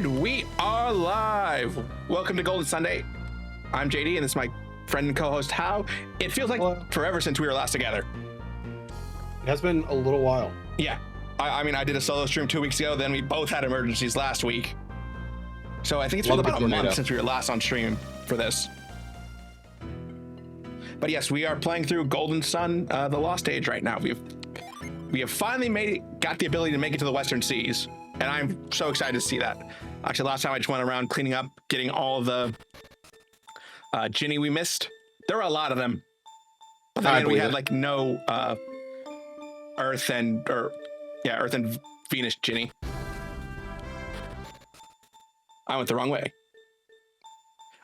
And we are live. Welcome to Golden Sunday. I'm JD, and this is my friend and co-host Hao. It feels like forever since we were last together. It has been a little while. Yeah. I mean, I did a solo stream 2 weeks ago, then we both had emergencies last week. So I think it's been about a month since we were last on stream for this. But yes, we are playing through Golden Sun, the Lost Age right now. We have finally got the ability to make it to the Western Seas, and I'm so excited to see that. Actually, last time I just went around cleaning up, getting all the Ginny we missed. There were a lot of them, but then we had like no Earth and Venus Ginny. I went the wrong way.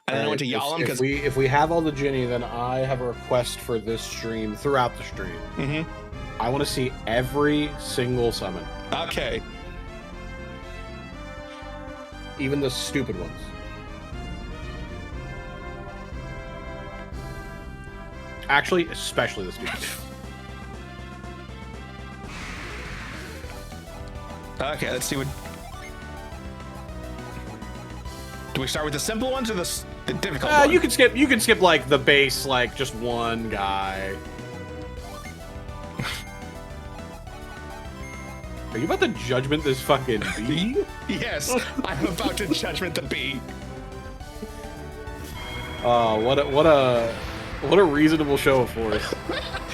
And then I went to Yalom because if we have all the Ginny, then I have a request for this stream throughout the stream. Mm-hmm. I want to see every single summon. Okay. Even the stupid ones. Actually, especially the stupid ones. Okay, let's see what... Do we start with the simple ones or the difficult ones? You can skip like the base, like just one guy. Are you about to judgment this fucking bee? Yes, I'm about to judgment the bee. Oh, what a reasonable show of force.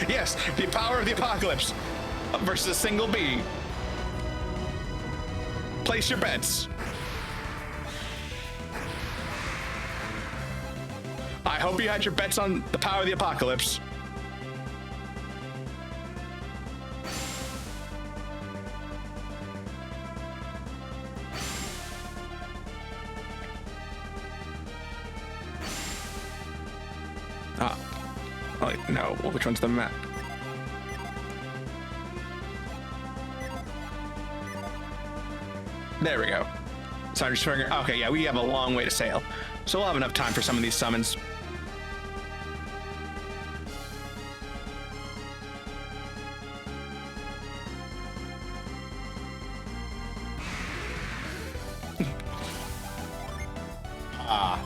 Yes, the power of the apocalypse versus a single bee. Place your bets. I hope you had your bets on the power of the apocalypse. No, which one's the map? There we go. So I'm just figuring, okay, yeah, we have a long way to sail. So we'll have enough time for some of these summons.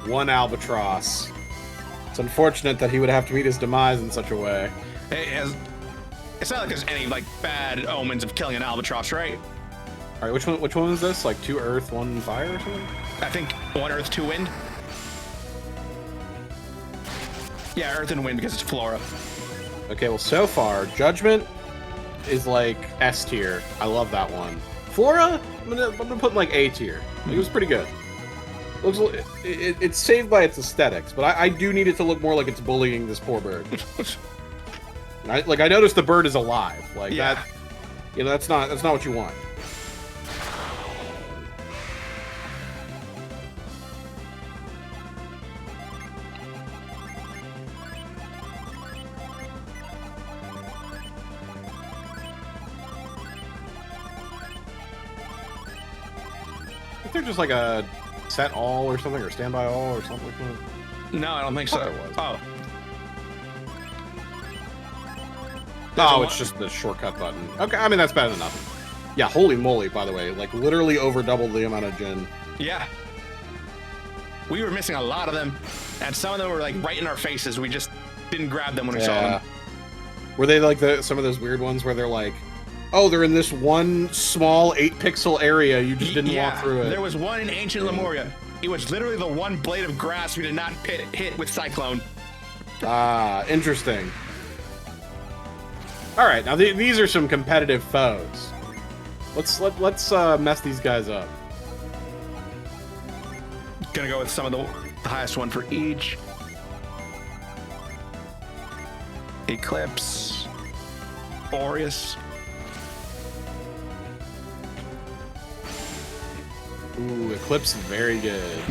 One albatross. It's unfortunate that he would have to meet his demise in such a way. It's not like there's any like bad omens of killing an albatross, right? All right, which one is this? Like 2 earth, 1 fire or something? I think 1 earth, 2 wind. Yeah, earth and wind because it's flora. Okay, well so far, Judgment is like S tier. I love that one. Flora, I'm gonna put in like A tier. It was pretty good. It's saved by its aesthetics, but I do need it to look more like it's bullying this poor bird. I noticed the bird is alive. Like that, that's not what you want. I think they're just like a set all or something, or standby all or something like that. No, I don't think so. Oh. Oh, it's just the shortcut button. Okay, I mean, that's better than nothing. Yeah, holy moly, by the way. Like, literally over doubled the amount of Jin. Yeah. We were missing a lot of them, and some of them were, like, right in our faces. We just didn't grab them when we saw them. Were they, like, some of those weird ones where they're like, oh, they're in this one small 8-pixel area. You just didn't walk through it. There was one in ancient Lemuria. It was literally the one blade of grass we did not hit with Cyclone. Ah, interesting. All right, now these are some competitive foes. Let's mess these guys up. Gonna go with some of the highest one for each. Eclipse. Boreas. Ooh, Eclipse is very good.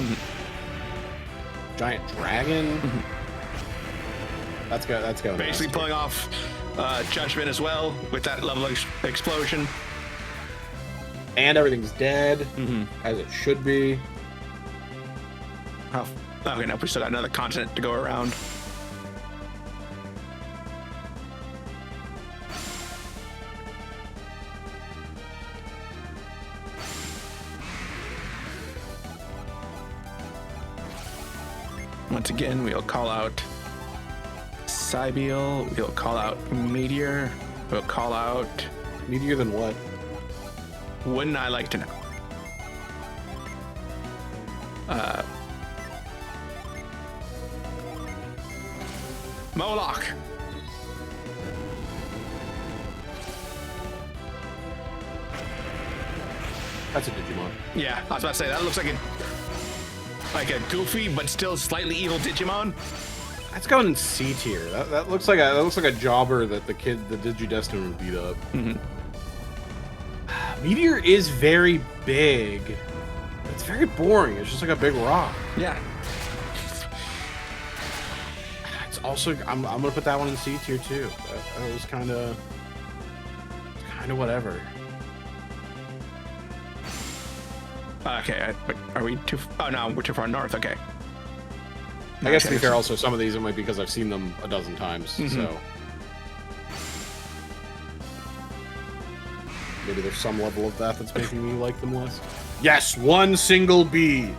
Giant Dragon. That's going. Basically pulling off Judgment as well with that level of explosion. And everything's dead, as it should be. Oh, okay, no, we still got another continent to go around. Once again, we'll call out Cybiel. We'll call out Meteor. We'll call out... Meteor than what? Wouldn't I like to know? Moloch. That's a Digimon. Yeah, I was about to say, that looks like a goofy but still slightly evil Digimon. That's going in C tier. That looks like a jobber that the Digidestin would beat up. Mm-hmm. Meteor is very big. It's very boring. It's just like a big rock. Yeah. It's also I'm gonna put that one in C tier too. That was kind of whatever. Okay, are we too... Oh, no, we're too far north. Okay. I guess to be fair, also, some of these, it might be because I've seen them a dozen times, so... Maybe there's some level of that that's making me like them less. Yes, one single bee!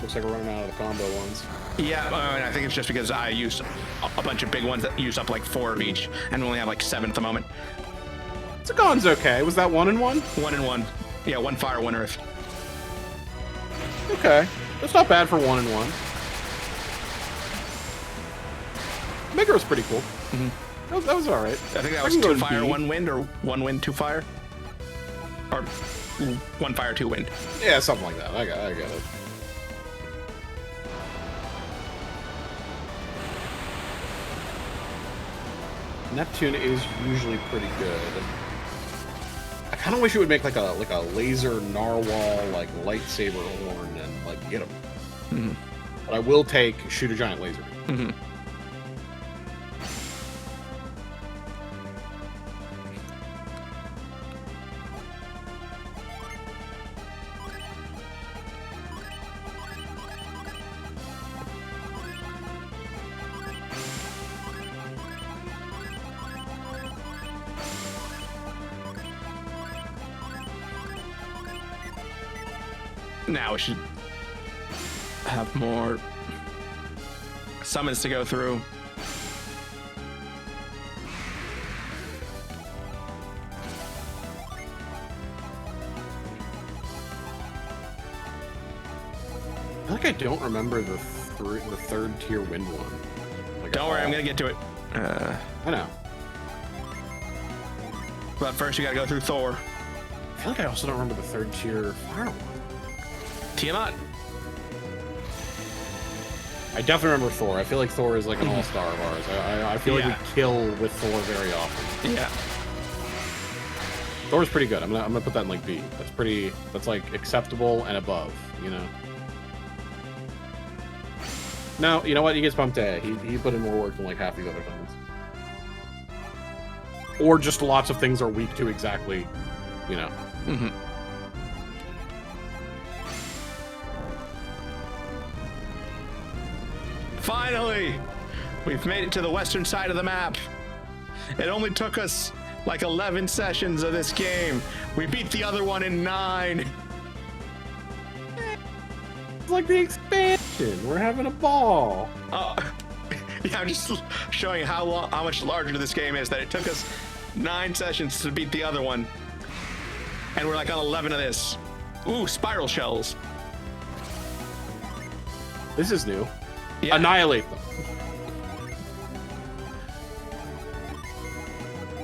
Looks like we're running out of the combo ones. Yeah, I think it's just because I used a bunch of big ones that use up like 4 of each, and we only have like 7 at the moment. Zagon's okay. Was that 1 and 1? 1 and 1. Yeah, 1 fire, 1 earth. Okay. That's not bad for 1 and 1. Megaro's pretty cool. Mm-hmm. That was alright. I think that was 2 fire, 1 wind, or 1 wind, 2 fire? Or 1 fire, 2 wind. Yeah, something like that. I got it. Neptune is usually pretty good. I kind of wish it would make like a laser narwhal like lightsaber horn and like get him. Mm-hmm. But I will take shoot a giant laser. Mm-hmm. Now we should have more summons to go through. I feel like I don't remember the 3rd tier wind one. Like Don't worry, I'm gonna get to it. I know. But first, you gotta go through Thor. I feel like I also don't remember the 3rd tier fire one. Tiamat. I definitely remember Thor. I feel like Thor is like an all-star of ours. I feel like we kill with Thor very often. Yeah. Thor's pretty good. I'm gonna put that in like B. That's like acceptable and above, you know. No, you know what? He gets bumped to A. He put in more work than like half these other things. Or just lots of things are weak to exactly, you know. Mm-hmm. Finally! We've made it to the western side of the map. It only took us like 11 sessions of this game. We beat the other one in 9. It's like the expansion. We're having a ball. Yeah, I'm just showing how much larger this game is, that it took us 9 sessions to beat the other one. And we're like on 11 of this. Ooh, spiral shells. This is new. Yeah. Annihilate them.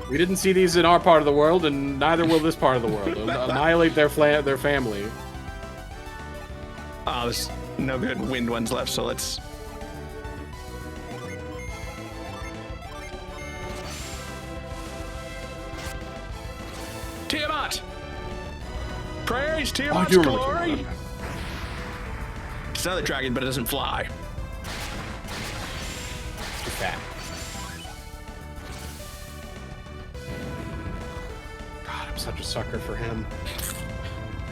We didn't see these in our part of the world, and neither will this part of the world. Annihilate their family. Oh, there's no good wind ones left, so let's... Tiamat! Praise Tiamat's glory! Okay. It's another dragon, but it doesn't fly. Too fat. God, I'm such a sucker for him.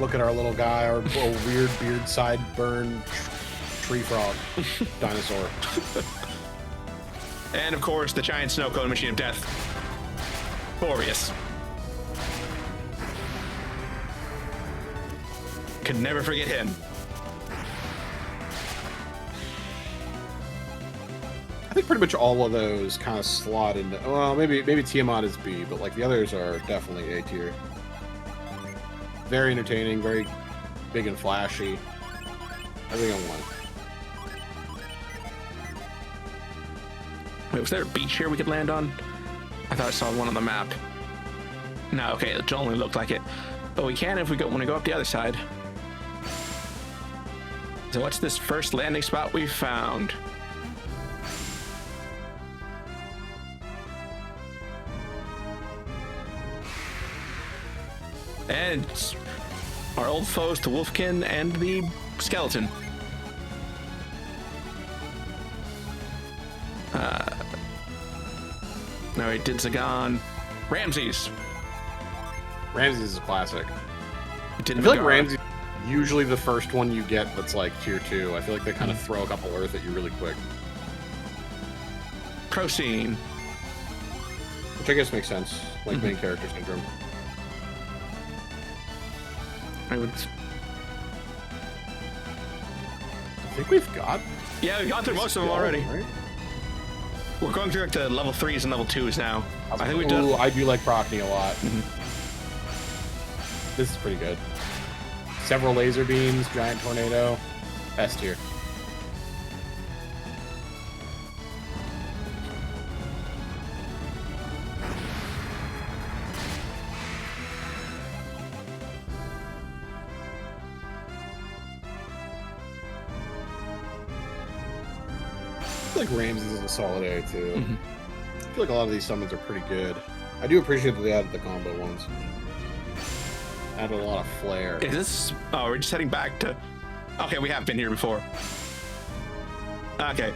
Look at our little guy, our little weird beard sideburn tree frog dinosaur. And of course, the giant snow cone machine of death. Boreas. Could never forget him. I think pretty much all of those kind of slot into. Well, maybe Tiamat is B, but like the others are definitely A tier. Very entertaining, very big and flashy. Everything on one. Wait, was there a beach here we could land on? I thought I saw one on the map. No, okay, it only looked like it. But we can if we want to go up the other side. So what's this first landing spot we found? And it's our old foes, the Wolfkin and the Skeleton. No, we did Zagon. Ramses. Ramses is a classic. We did I feel like Megara. Ramses is usually the first one you get that's like tier 2. I feel like they kind of throw a couple Earth at you really quick. Procene. Which I guess makes sense. Like main character syndrome. I would. I think we've got. Yeah, we've gone through most of them already. Right? We're going through to level 3s and level 2s now. I think we've done. Ooh, I do like Procne a lot. This is pretty good. Several laser beams, giant tornado. S tier. I feel like Ramses is a solid A too. I feel like a lot of these summons are pretty good. I do appreciate that they added the combo ones. Added a lot of flair. Is this? Oh, we're just heading back to. Okay, we have been here before. Okay,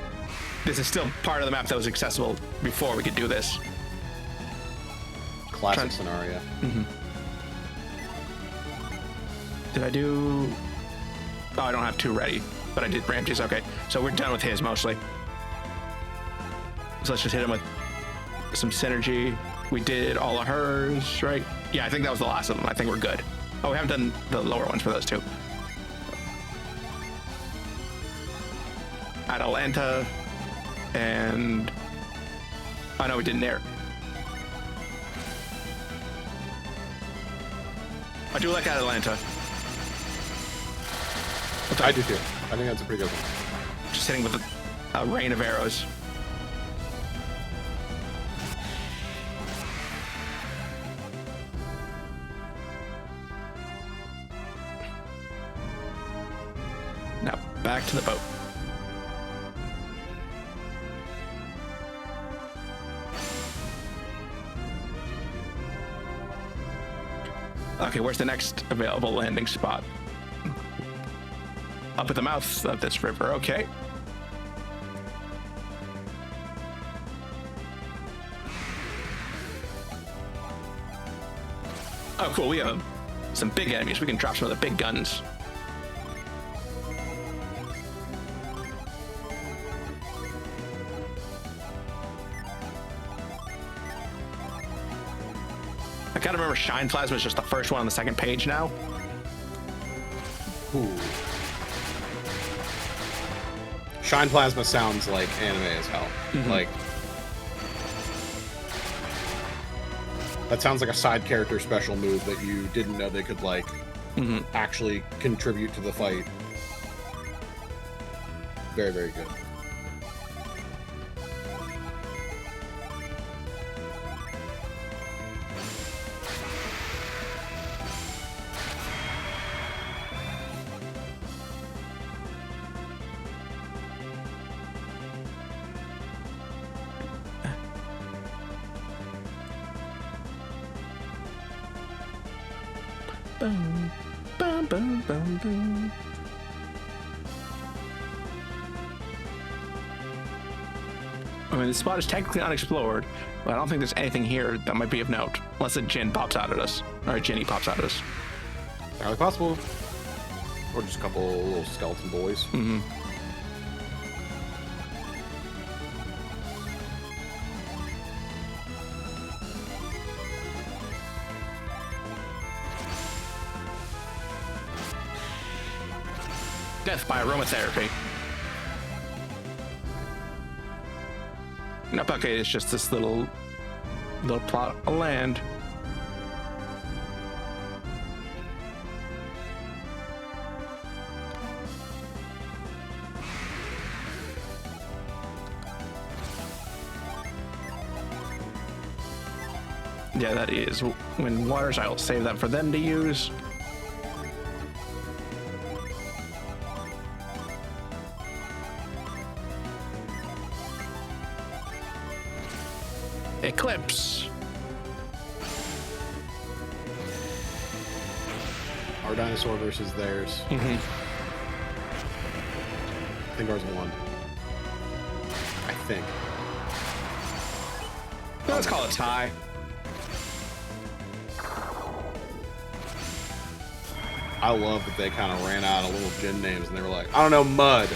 this is still part of the map that was accessible before we could do this. Classic scenario. Did I do? Oh, I don't have 2 ready, but I did Ramses. Okay, so we're done with his mostly. So let's just hit him with some synergy. We did all of hers, right? Yeah, I think that was the last of them. I think we're good. Oh, we haven't done the lower ones for those 2. Atalanta and... Oh, no, we didn't there. I do like Atalanta. I do too. I think that's a pretty good one. Just hitting with a rain of arrows. Now, back to the boat. Okay, where's the next available landing spot? Up at the mouth of this river, okay. Oh, cool, we have some big enemies. We can drop some of the big guns. I gotta remember Shine Plasma is just the first one on the second page now. Ooh. Shine Plasma sounds like anime as hell. Like, that sounds like a side character special move that you didn't know they could, like, actually contribute to the fight. Very, very good. Boom, boom, boom, boom, boom. I mean, the spot is technically unexplored, but I don't think there's anything here that might be of note, unless a Jinn pops out at us, or a Jinny pops out at us. Entirely possible. Or just a couple little skeleton boys. Death by aromatherapy. Nope, okay, it's just this little plot of land. Yeah, that is when waters. I'll save that for them to use. Eclipse. Our dinosaur versus theirs. Mm-hmm. I think ours won. I think. Let's call it a tie. I love that they kind of ran out of little gin names and they were like, I don't know, mud.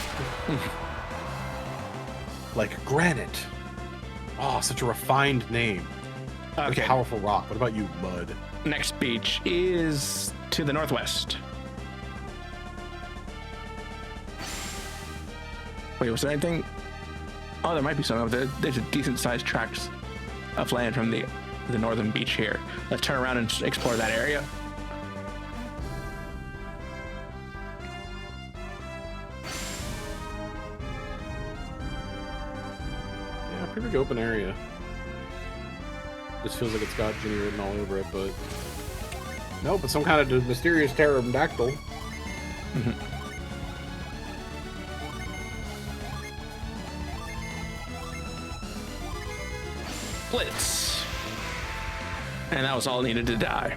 Like granite. Oh, such a refined name. Okay. A powerful rock. What about you, mud? Next beach is to the northwest. Wait, was there anything? Oh, there might be some over there. There's a decent sized tracts of land from the northern beach here. Let's turn around and explore that area. Yeah, pretty big open area. This feels like it's got Ginny written all over it, but nope, it's some kind of mysterious pterodactyl. Mm-hmm. Blitz. And that was all needed to die.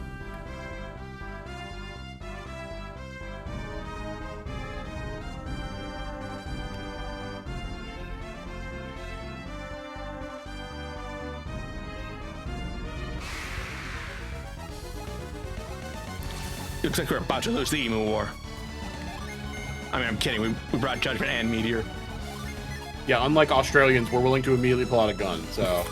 Looks like we're about to lose the Emu War. I mean, I'm kidding. We brought Judgment and Meteor. Yeah, unlike Australians, we're willing to immediately pull out a gun, so...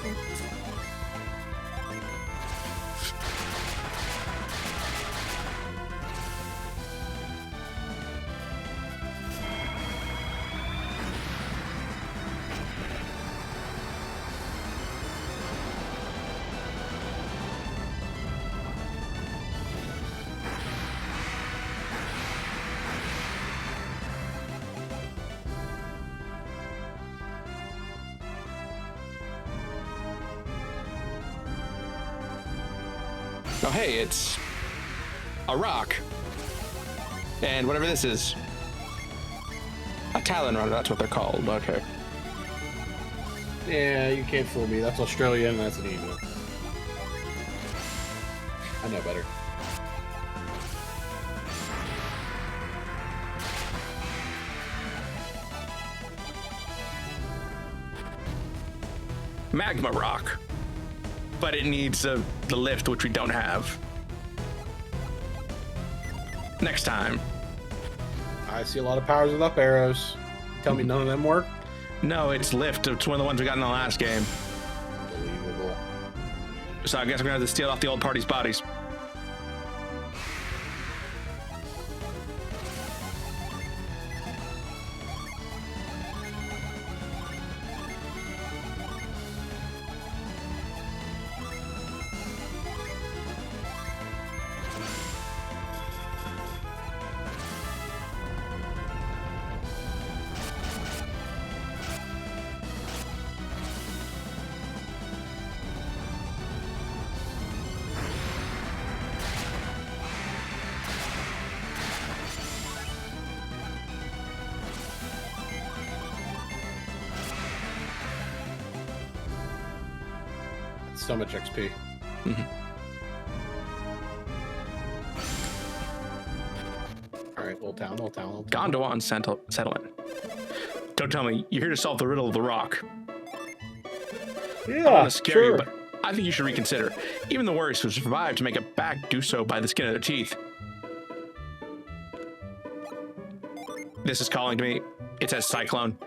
Oh, hey, it's a rock. And whatever this is, a Talon Runner, that's what they're called. Okay. Yeah, you can't fool me. That's Australian and that's an emu. I know better. Magma rock. But it needs the lift, which we don't have. Next time. I see a lot of powers with up arrows. Tell me none of them work? No, it's lift. It's one of the ones we got in the last game. Unbelievable. So I guess we're gonna have to steal off the old party's bodies. So much XP. Mm-hmm. Alright, little town. Gondowan Settlement. Don't tell me you're here to solve the riddle of the rock. I don't want to scare you, but I think you should reconsider. Even the warriors who survive to make it back do so by the skin of their teeth. This is calling to me. It says Cyclone.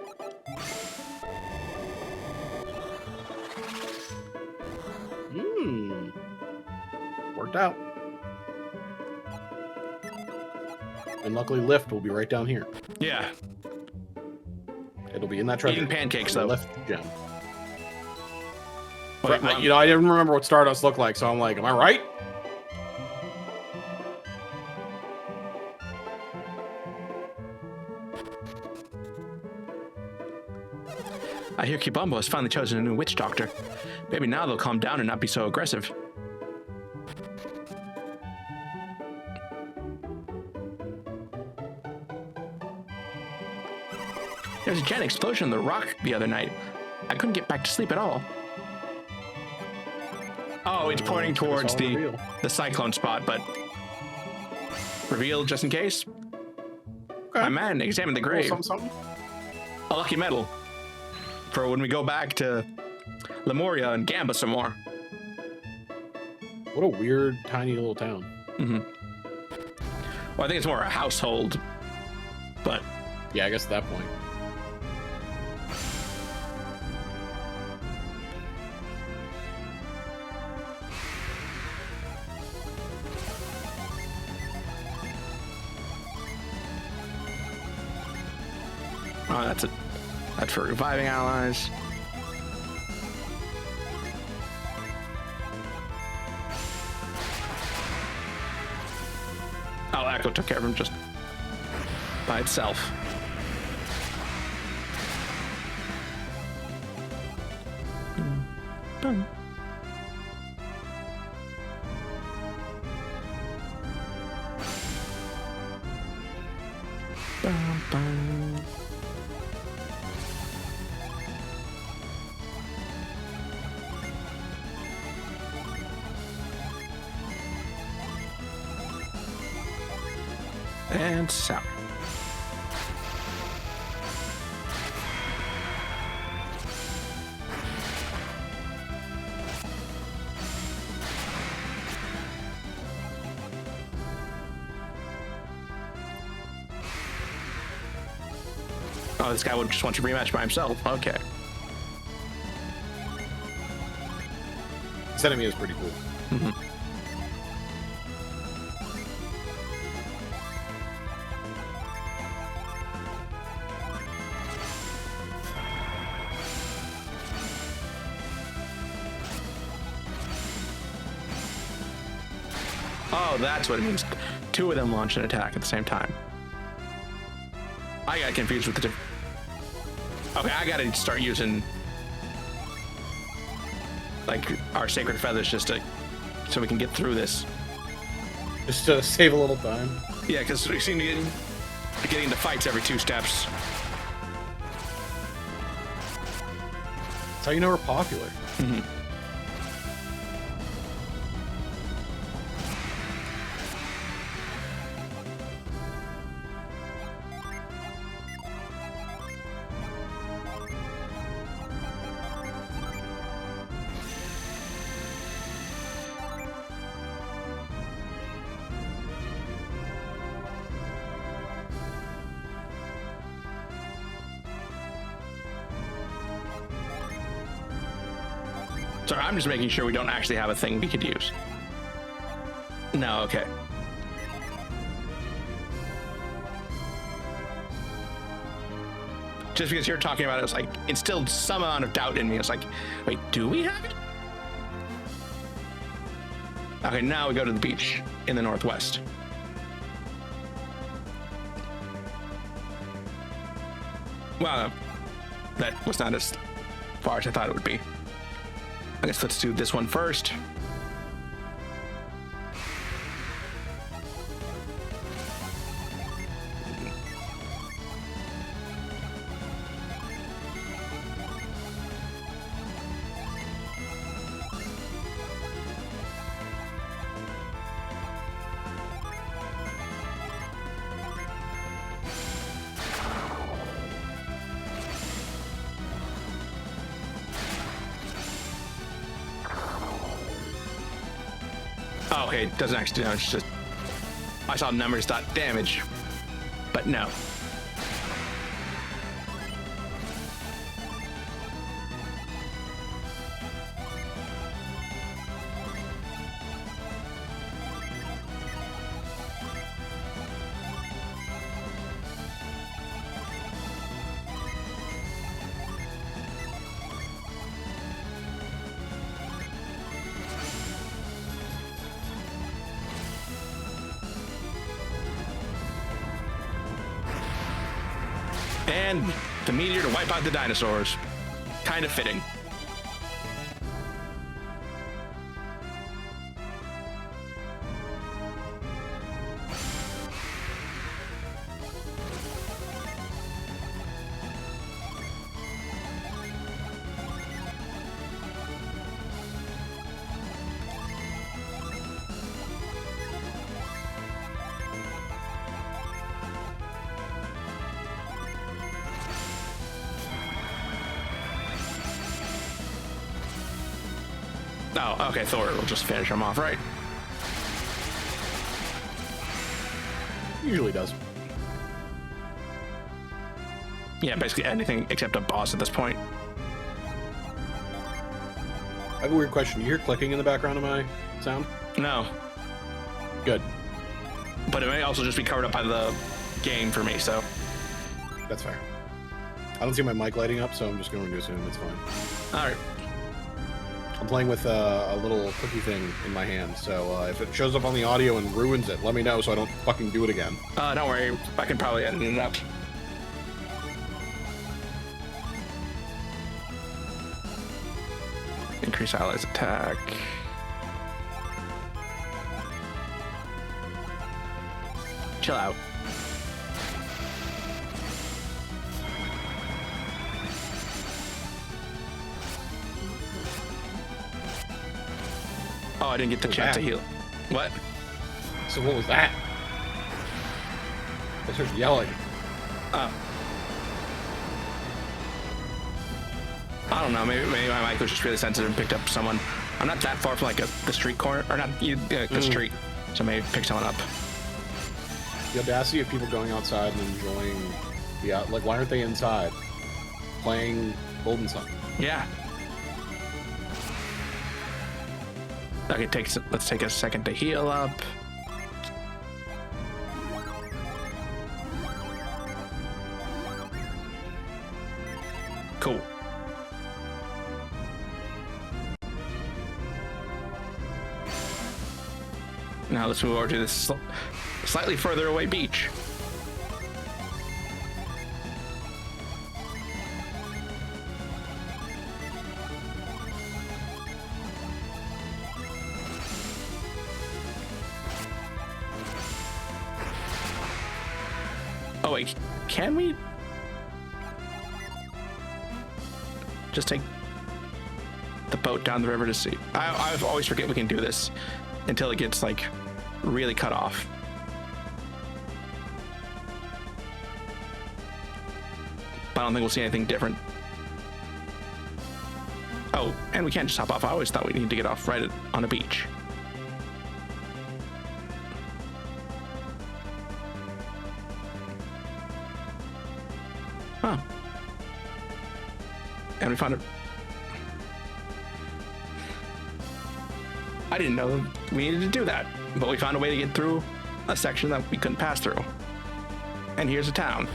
Worked out. And luckily, lift will be right down here. Yeah. It'll be in that treasure. Eating pancakes, though. Lift gem. Wait, You know, I didn't remember what Stardust looked like, so I'm like, am I right? I hear Kibumbo has finally chosen a new witch doctor. Maybe now they'll calm down and not be so aggressive. There was a giant explosion on the rock the other night. I couldn't get back to sleep at all. Oh, it's pointing towards the cyclone spot, but reveal just in case. Okay. My man, examine the grave. Something. A lucky medal for when we go back to Lemuria and Gamba some more. What a weird, tiny little town. Mm-hmm. Well, I think it's more a household, but yeah, I guess at that point. Oh, that's for reviving allies. Oh, Echo took care of him just by itself. Boom. Bum, bum. And sour. Oh, this guy would just want to rematch by himself. Okay. This enemy is pretty cool. Mm-hmm. Oh, that's what it means. Two of them launch an attack at the same time. I got confused with the Okay, I gotta start using like our sacred feathers just to so we can get through this. Just to save a little time. Yeah, because we seem to getting into fights every 2 steps. That's how you know we're popular. Mm-hmm. Sorry, I'm just making sure we don't actually have a thing we could use. No, okay. Just because you're talking about it, it's like, instilled some amount of doubt in me. It's like, wait, do we have it? Okay, now we go to the beach in the northwest. Well, that was not as far as I thought it would be. I guess let's do this one first. Oh, okay, it doesn't actually, no, it's just, I saw numbers, thought damage, but no. And the meteor to wipe out the dinosaurs. Kind of fitting. Oh, okay, Thor will just finish him off, right? Usually does. Yeah, basically anything except a boss at this point. I have a weird question. You hear clicking in the background of my sound? No, Good. but it may also just be covered up by the game for me, so. That's fair. I don't see my mic lighting up, so I'm just going to assume it's fine. All right. I'm playing with a little cookie thing in my hand, so if it shows up on the audio and ruins it, let me know so I don't fucking do it again. Don't worry, I can probably edit it up. Increase allies attack. Chill out. Oh, I didn't get the chance to heal. What? So what was that? I started yelling. Oh. I don't know. Maybe my mic was just really sensitive and picked up someone. I'm not that far from like the street corner, or not the street, so maybe pick someone up. The audacity of people going outside and enjoying the like. Why aren't they inside playing Golden Sun? Yeah. Okay, let's take a second to heal up. Cool. Now let's move over to this slightly further away beach. Oh wait, can we just take the boat down the river to see? I always forget we can do this until it gets like really cut off. But I don't think we'll see anything different. Oh, and we can't just hop off. I always thought we needed to get off right on a beach. Huh. And we found it. I didn't know we needed to do that, but we found a way to get through a section that we couldn't pass through. And here's a town.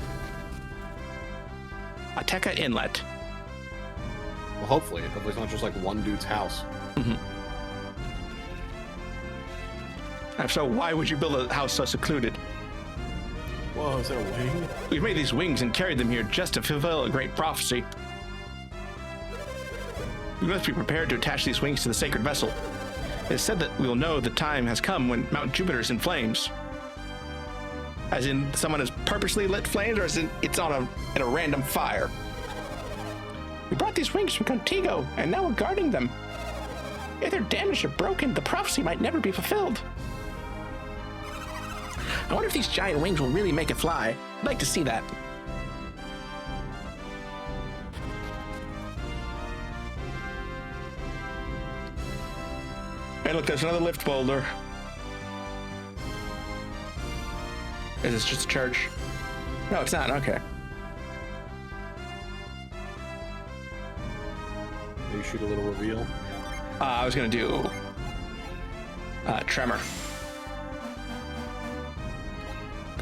Atteka Inlet. Well, hopefully it's not just like one dude's house. Mm-hmm. If so, why would you build a house so secluded? Whoa, is that a wing? We've made these wings and carried them here just to fulfill a great prophecy. We must be prepared to attach these wings to the sacred vessel. It is said that we will know the time has come when Mount Jupiter is in flames. As in, someone has purposely lit flames, or as in, it's on in a random fire. We brought these wings from Contigo, and now we're guarding them. If they're damaged or broken, the prophecy might never be fulfilled. I wonder if these giant wings will really make it fly. I'd like to see that. Hey, look, there's another lift boulder. Is this just a church? No, it's not. Okay. Maybe shoot a little reveal. I was gonna do tremor.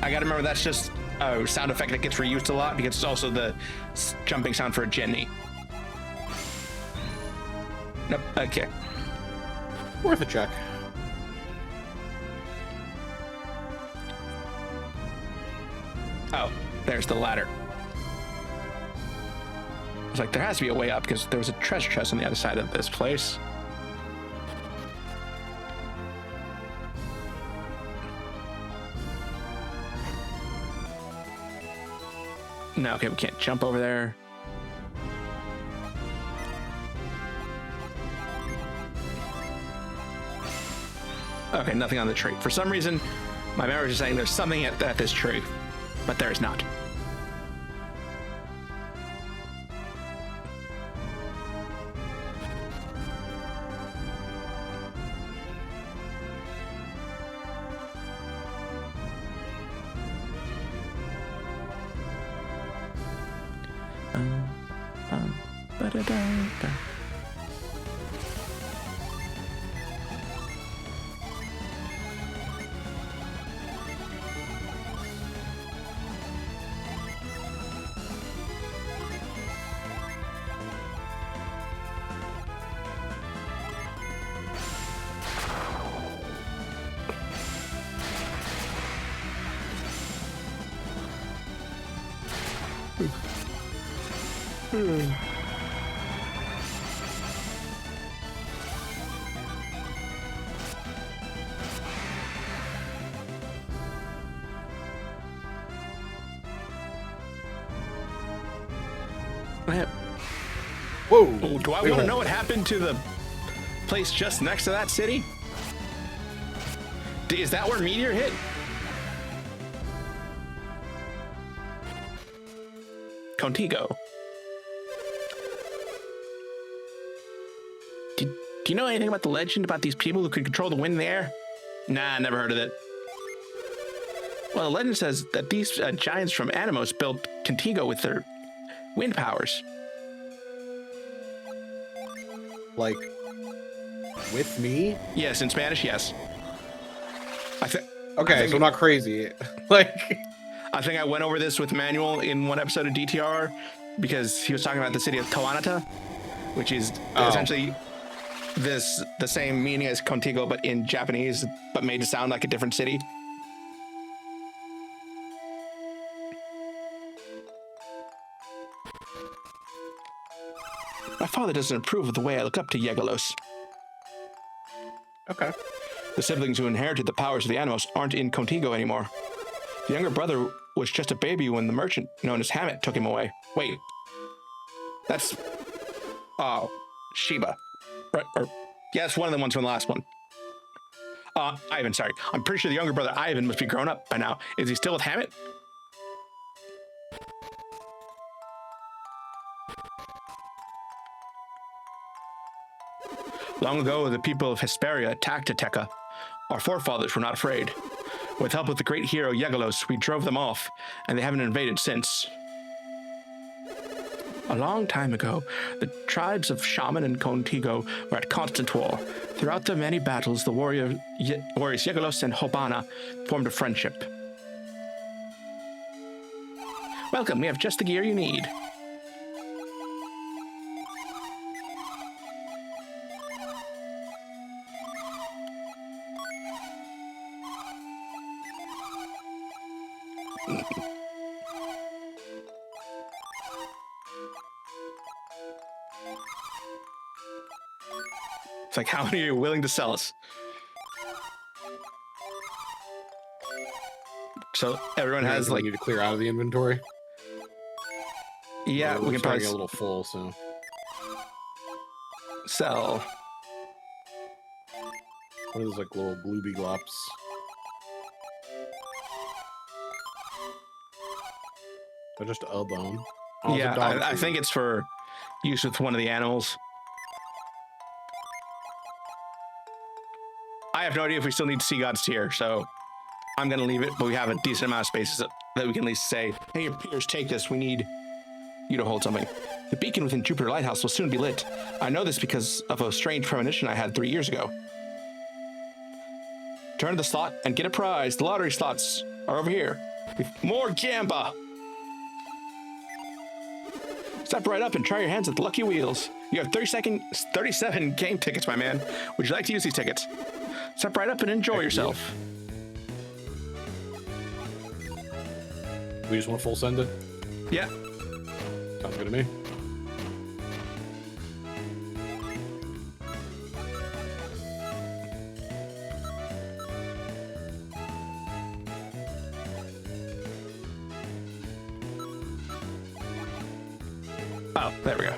I gotta remember that's just a sound effect that gets reused a lot because it's also the jumping sound for a Jenny. Nope. Okay. Worth a check. Oh, there's the ladder. was like, there has to be a way up because there was a treasure chest on the other side of this place. No, okay, we can't jump over there. Okay, nothing on the tree. For some reason, my memory is saying there's something at this tree, but there is not. Ba-da-da-da. Whoa! Oh, do I want to know what happened to the place just next to that city? Is that where Meteor hit? Contigo. Do you know anything about the legend about these people who could control the wind in the air? Nah, never heard of it. Well, the legend says that these giants from Anemos built Contigo with their wind powers. Like, with me? Yes, in Spanish, yes. Okay, so I'm not crazy. Like, I think I went over this with Manuel in one episode of DTR because he was talking about the city of Toanata, which is essentially the same meaning as Contigo, but in Japanese, but made to sound like a different city. My father doesn't approve of the way I look up to Yegalos. okay. The siblings who inherited the powers of the Anemos aren't in Contigo anymore. The younger brother was just a baby when the merchant known as Hammett took him away. Wait. That's... Oh, Sheba. Right, yeah, it's one of the ones from the last one. Ivan, sorry. I'm pretty sure the younger brother, Ivan, must be grown up by now. Is he still with Hammett? Long ago, the people of Hesperia attacked Atteka. Our forefathers were not afraid. With help of the great hero Yegalos, we drove them off, and they haven't invaded since. A long time ago, the tribes of Shaman and Contigo were at constant war. Throughout the many battles, the warriors Yegalos and Hobana formed a friendship. Welcome, we have just the gear you need. It's like, how many are you willing to sell us? So everyone has like... need to clear out of the inventory. Yeah, we can probably get a little full, so... Sell. What are those, like, little glooby glops? They're just a bone. Oh, yeah, I think it's for use with one of the animals. I have no idea if we still need Sea God's Tear, so I'm going to leave it, but we have a decent amount of spaces that we can at least say, hey, your peers, take this. We need you to hold something. The beacon within Jupiter Lighthouse will soon be lit. I know this because of a strange premonition I had 3 years ago. Turn to the slot and get a prize. The lottery slots are over here. More gamba! Step right up and try your hands at the lucky wheels. You have 37 game tickets, my man. Would you like to use these tickets? Step right up and enjoy yourself. We just want full send it? Yeah. Sounds good to me. Oh, there we go.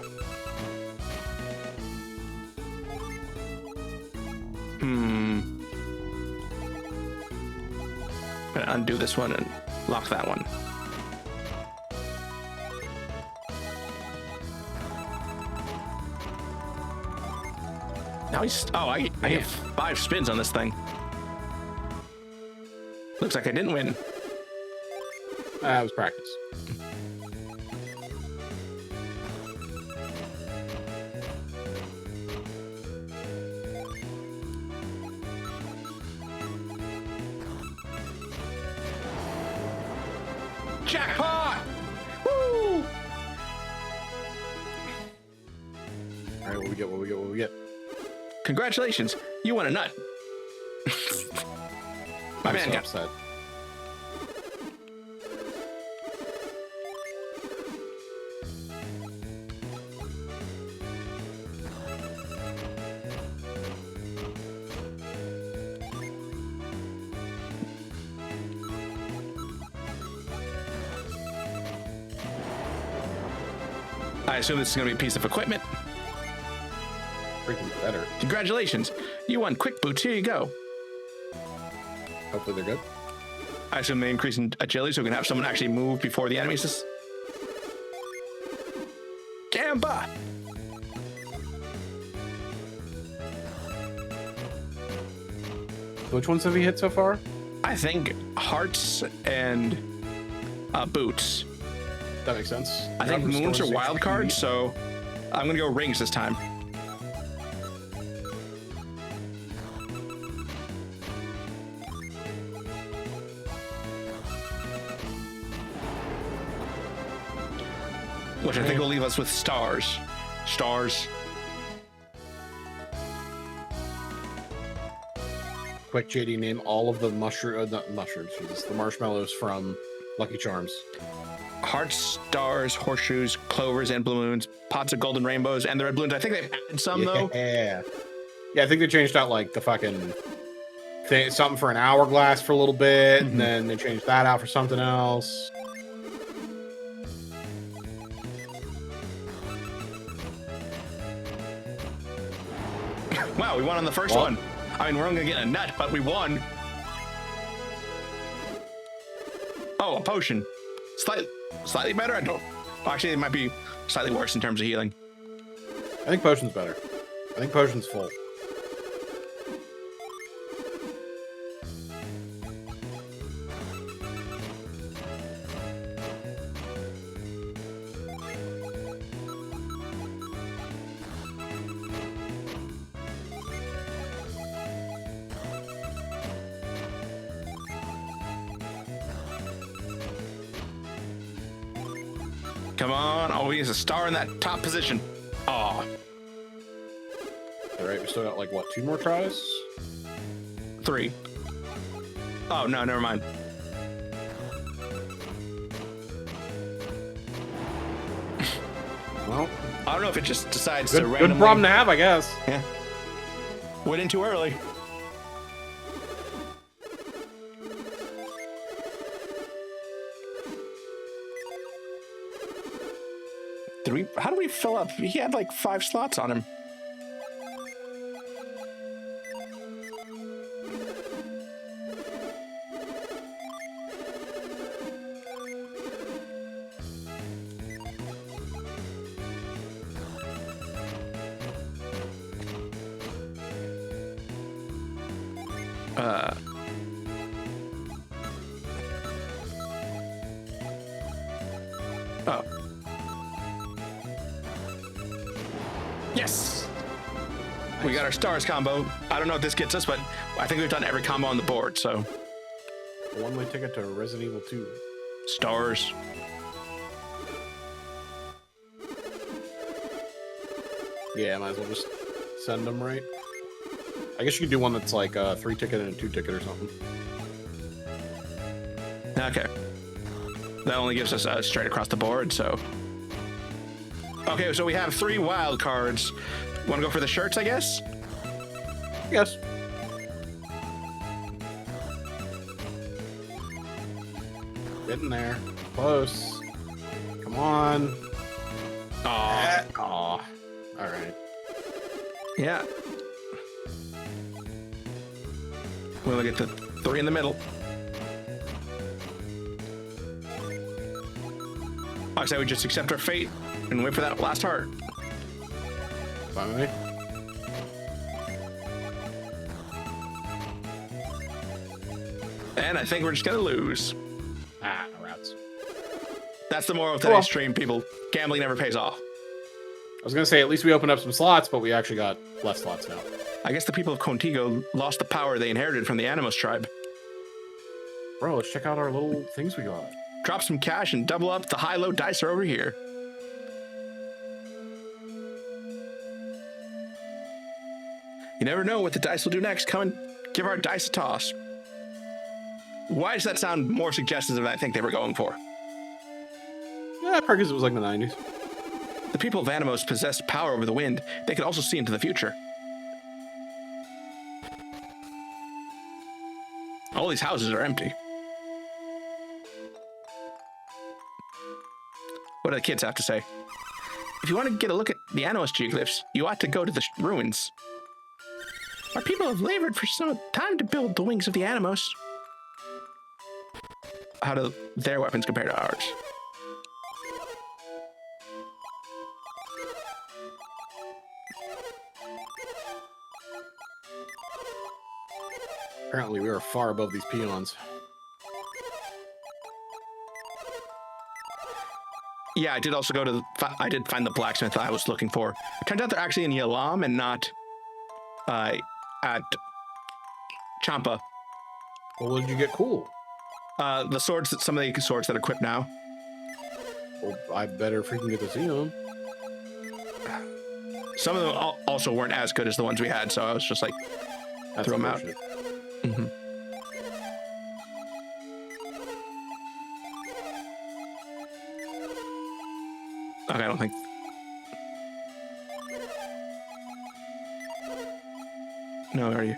I'm gonna undo this one and lock that one. Now he's... Oh, I have 5 spins on this thing. Looks like I didn't win. It was practice. Jackpot! Woo! All right, what we get? What we get? What we get? Congratulations, you won a nut. My man got upset. I assume this is going to be a piece of equipment. Freaking better. Congratulations, you won quick boots. Here you go. Hopefully they're good. I assume they increase in agility so we can have someone actually move before the enemies. Gamba! Which ones have we hit so far? I think hearts and boots. That makes sense. I think moons are wild cards, so I'm going to go rings this time. Which I think will leave us with stars. Stars. Quick, JD, name all of the mushrooms, Jesus, the marshmallows from Lucky Charms. Hearts, stars, horseshoes, clovers, and balloons, pots of golden rainbows, and the red balloons. I think they've added some, though. Yeah. Yeah, I think they changed out, like, the fucking thing, something for an hourglass for a little bit, and then they changed that out for something else. Wow, we won on the first one. I mean, we're only gonna get a nut, but we won. Oh, a potion. Slightly better? I don't... Actually, it might be slightly worse in terms of healing. I think potion's better. I think potion's full. Come on. Oh, he has a star in that top position. Aw. All right, we still got, like, what, 2 more tries? 3. Oh, no, never mind. Well, I don't know if it just decides to randomly... Good problem to have, I guess. Yeah. Went in too early. How did we fill up? He had like 5 slots on him. Oh. Yes! Nice. We got our stars combo. I don't know what this gets us, but I think we've done every combo on the board, so. A one-way ticket to Resident Evil 2. Stars. Yeah, might as well just send them, right? I guess you could do one that's like a 3 ticket and a 2 ticket or something. Okay. That only gives us straight across the board, so. Okay, so we have 3 wild cards. Want to go for the shirts, I guess? Yes. Getting there. Close. Come on. Aw. All right. Yeah. We'll get the 3 in the middle. I say we just accept our fate and wait for that last heart. Fine with me. And I think we're just gonna lose. Rats. That's the moral of today's stream, people. Gambling never pays off. I was gonna say, at least we opened up some slots, but we actually got less slots now. I guess the people of Contigo lost the power they inherited from the Anemos tribe. Bro, let's check out our little things we got. Drop some cash and double up. The high-low dice are over here. You never know what the dice will do next. Come and give our dice a toss. Why does that sound more suggestive than I think they were going for? Yeah, probably because it was like the 90s. The people of Anemos possessed power over the wind. They could also see into the future. All these houses are empty. What do the kids have to say? If you want to get a look at the Anemos geoglyphs, you ought to go to the ruins. Our people have labored for some time to build the wings of the Anemos. How do their weapons compare to ours? Apparently, we are far above these peons. Yeah, I did also go to I did find the blacksmith I was looking for. Turns out they're actually in Yalam and not at Champa. Well, what did you get cool? The swords, some of the swords that are equipped now. Well, I better freaking get to see them. Some of them also weren't as good as the ones we had, so I was just like, throw them out. Mm-hmm. Okay, I don't think. No, are you?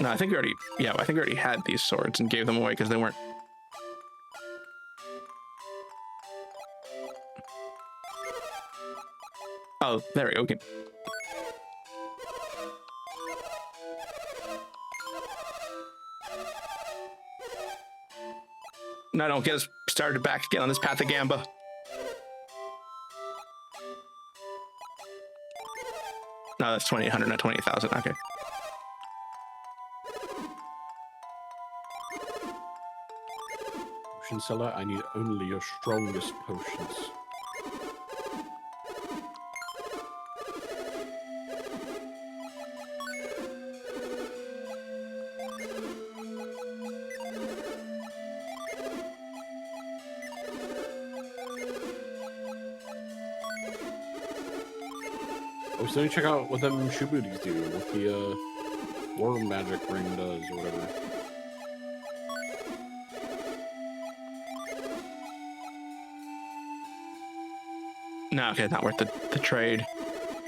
No, I think we already. Yeah, I think we already had these swords and gave them away because they weren't. Oh, there we go. Okay. No, don't get us started back again on this path of Gamba. No, that's 2,800, not 28,000. Okay. Potion seller, I need only your strongest potions. Oh, so check out what them shoe booties do, what the worm magic ring does, or whatever. No, okay, not worth the trade.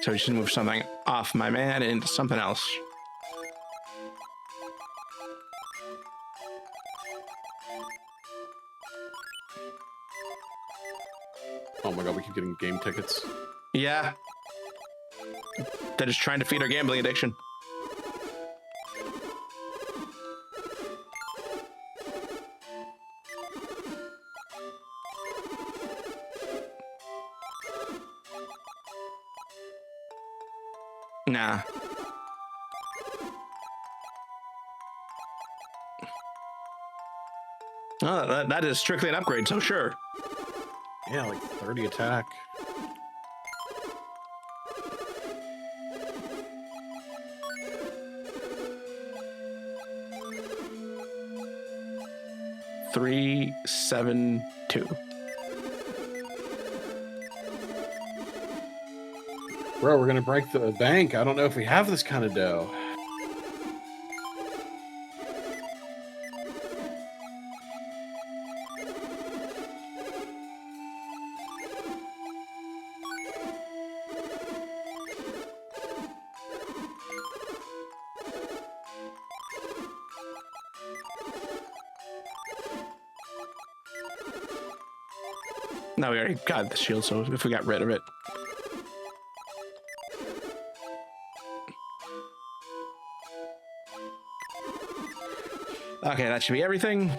So we should move something off my man and into something else. Oh my god, we keep getting game tickets. Yeah. They're just trying to feed our gambling addiction. Nah. Oh, that is strictly an upgrade, so sure. Yeah, like 30 attack. Three, 7, 2. Bro, we're gonna break the bank. I don't know if we have this kind of dough. No, we already got the shield, so if we got rid of it. Okay, that should be everything.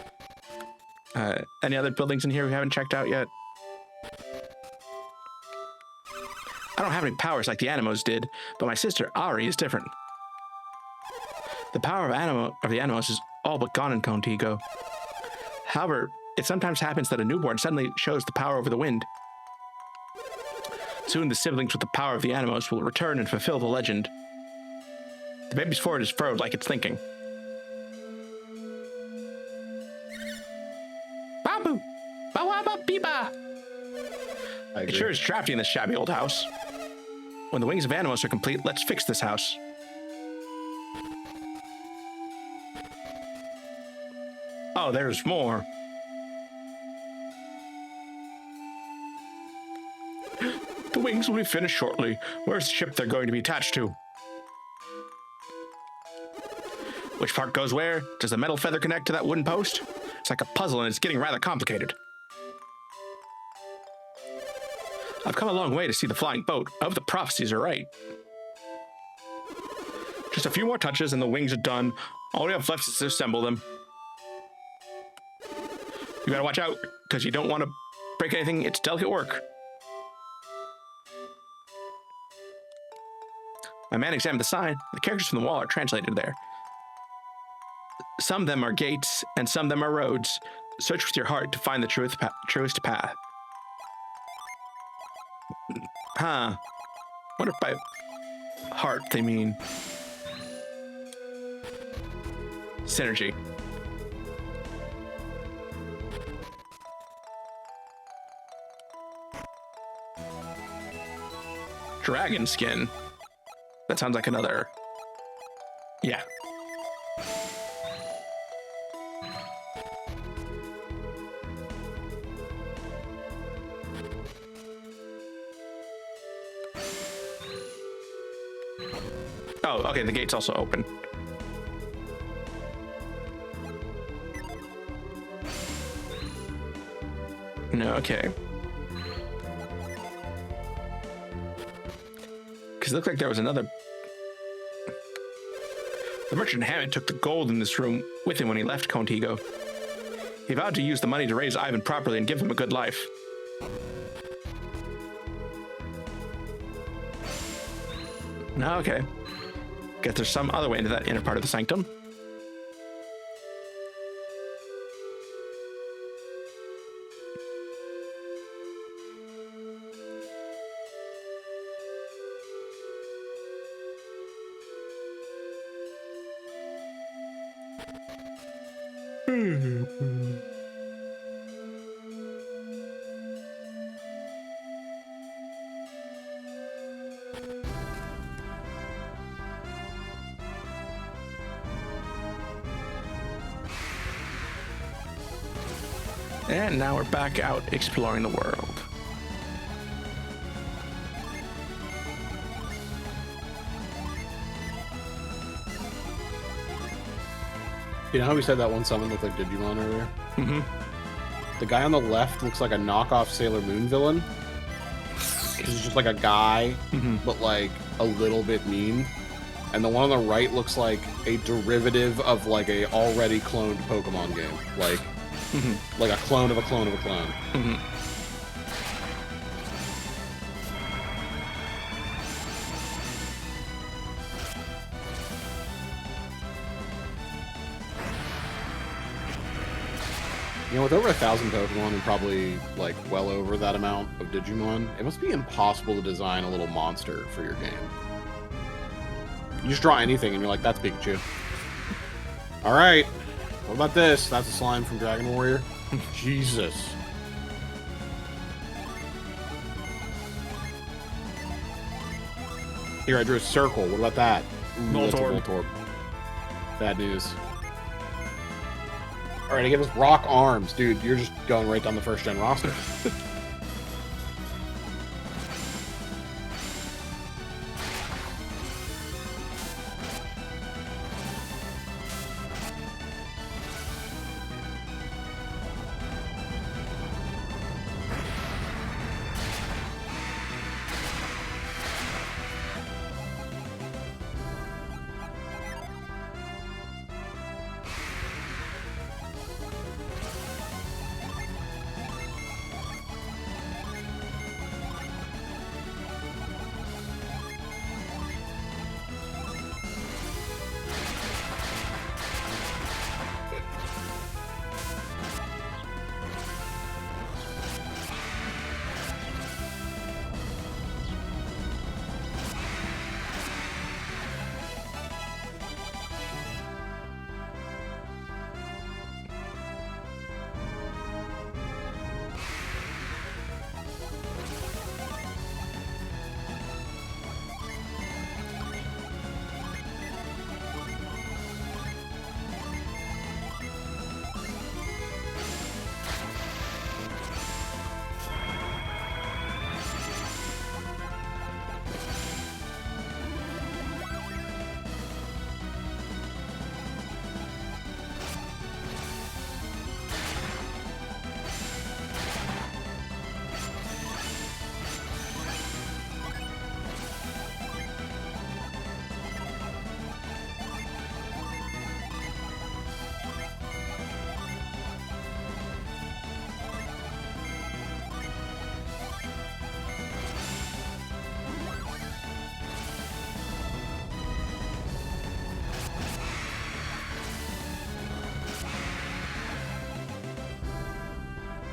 Any other buildings in here we haven't checked out yet? I don't have any powers like the Anemos did, but my sister Ari is different. The power of the Anemos is all but gone in Contigo. However, it sometimes happens that a newborn suddenly shows the power over the wind. Soon the siblings with the power of the Anemos will return and fulfill the legend. The baby's forehead is furrowed like it's thinking. Babu! Bawaba Biba! It sure is drafty in this shabby old house. When the wings of Anemos are complete, let's fix this house. Oh, there's more. The wings will be finished shortly. Where's the ship they're going to be attached to? Which part goes where? Does the metal feather connect to that wooden post? It's like a puzzle and it's getting rather complicated. I've come a long way to see the flying boat. I hope the prophecies are right. Just a few more touches and the wings are done. All we have left is to assemble them. You gotta watch out, because you don't want to break anything. It's delicate work. My man examined the sign. The characters from the wall are translated there. Some of them are gates, and some of them are roads. Search with your heart to find the truest path. Huh. Wonder if by heart they mean synergy. Dragon skin. That sounds like another. Yeah. Oh, okay, the gate's also open. No, okay. Because it looked like there was another. The merchant Hammond took the gold in this room with him when he left Contigo. He vowed to use the money to raise Ivan properly and give him a good life. Okay. Guess there's some other way into that inner part of the sanctum. And now we're back out exploring the world. You know how we said that one summon looked like Digimon earlier? Mm-hmm. The guy on the left looks like a knockoff Sailor Moon villain. He's just like a guy, but like a little bit mean. And the one on the right looks like a derivative of like a already cloned Pokemon game. Like, like a clone of a clone of a clone. You know, with over 1,000 Pokemon and probably like well over that amount of Digimon, it must be impossible to design a little monster for your game. You just draw anything and you're like, that's Pikachu. All right. What about this? That's a slime from Dragon Warrior. Jesus. Here, I drew a circle. What about that? Ooh, that's a Voltorb. Bad news. All right, I give us rock arms. Dude, you're just going right down the first-gen roster.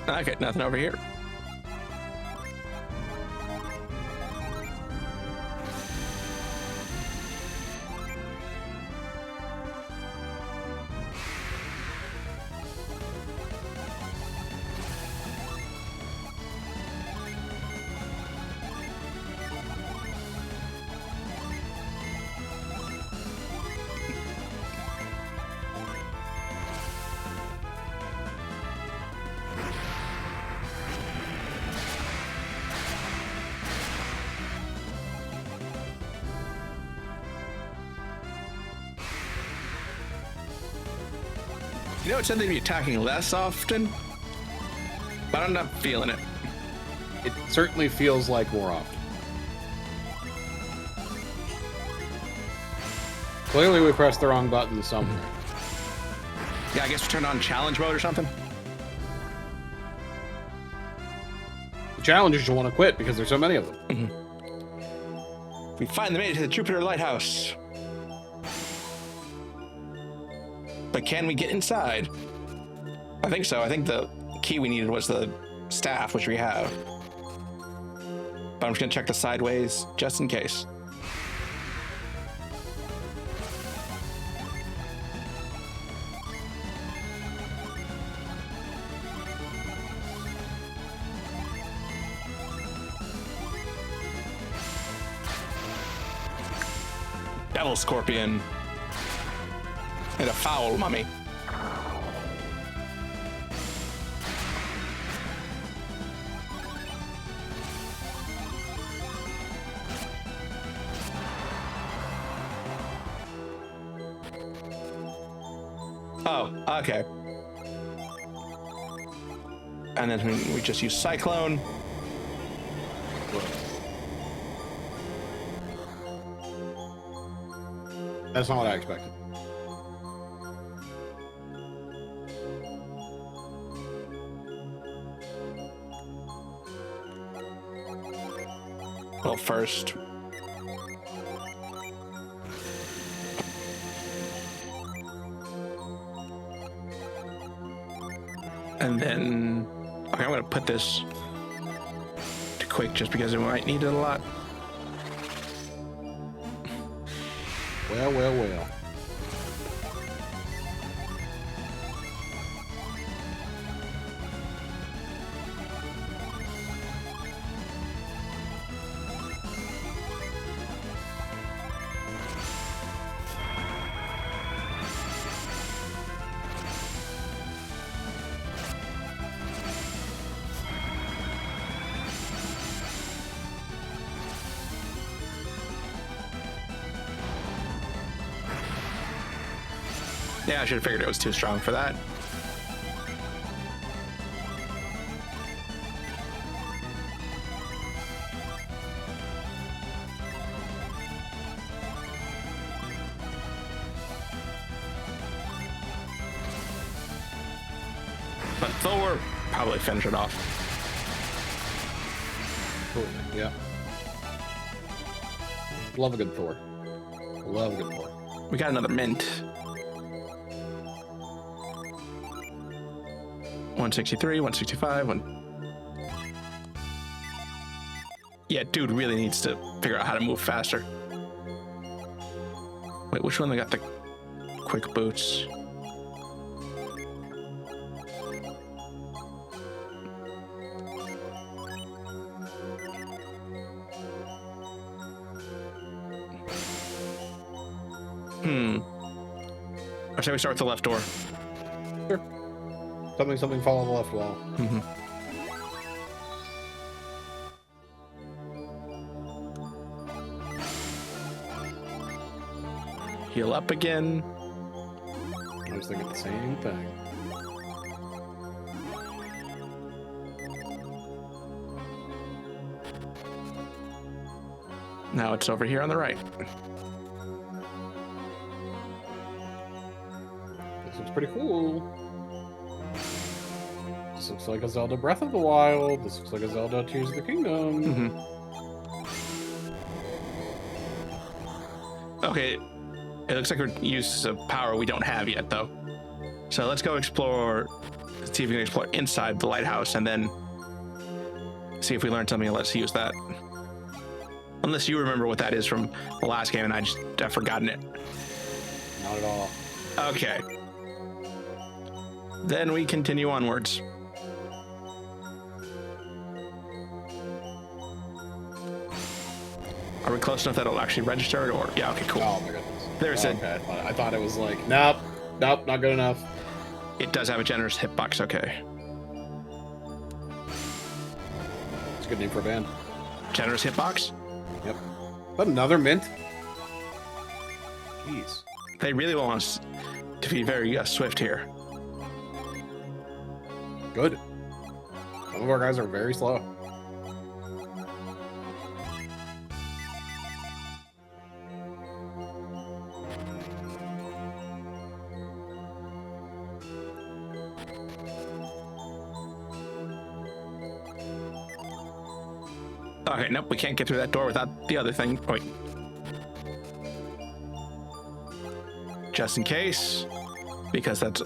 Okay, nothing over here. You know, it said they'd be attacking less often, but I'm not feeling it. It certainly feels like more often. Clearly we pressed the wrong button somewhere. Yeah, I guess we turned on challenge mode or something. The challengers will want to quit because there's so many of them. Mm-hmm. We finally made it to the Jupiter Lighthouse. But can we get inside? I think so. I think the key we needed was the staff, which we have. But I'm just gonna check the sideways just in case. Devil Scorpion. And a foul mummy. Oh, okay. And then we just use Cyclone. That's not what I expected. Well, first. And then, okay, I'm gonna put this to quick just because we might need it a lot. Well, well, well. Yeah, I should have figured it was too strong for that. But Thor probably finish it off. Totally, yeah. Love a good Thor. Love a good Thor. We got another mint. 163, 165, Yeah, dude really needs to figure out how to move faster. Wait, which one they got the quick boots? Or should we start with the left door? Sure. Something fall on the left wall. Mm-hmm. Heal up again. I was thinking the same thing. Now it's over here on the right. This looks pretty cool. This looks like a Zelda Breath of the Wild. This looks like a Zelda Tears of the Kingdom. Mm-hmm. Okay, it looks like we're using a power we don't have yet, though. So let's go explore see if we can explore inside the lighthouse and then see if we learn something and let's use that. Unless you remember what that is from the last game and I've forgotten it. Not at all. Okay. Then we continue onwards. Are we close enough that it'll actually register? Or yeah, okay, cool. Oh my goodness. There's it. Okay, I thought it was like, nope, not good enough. It does have a generous hitbox, okay. It's a good name for a band. Generous hitbox? Yep. But another mint? Jeez. They really want us to be very swift here. Good. Some of our guys are very slow. Okay, nope, we can't get through that door without the other thing. Wait. Just in case, because that's...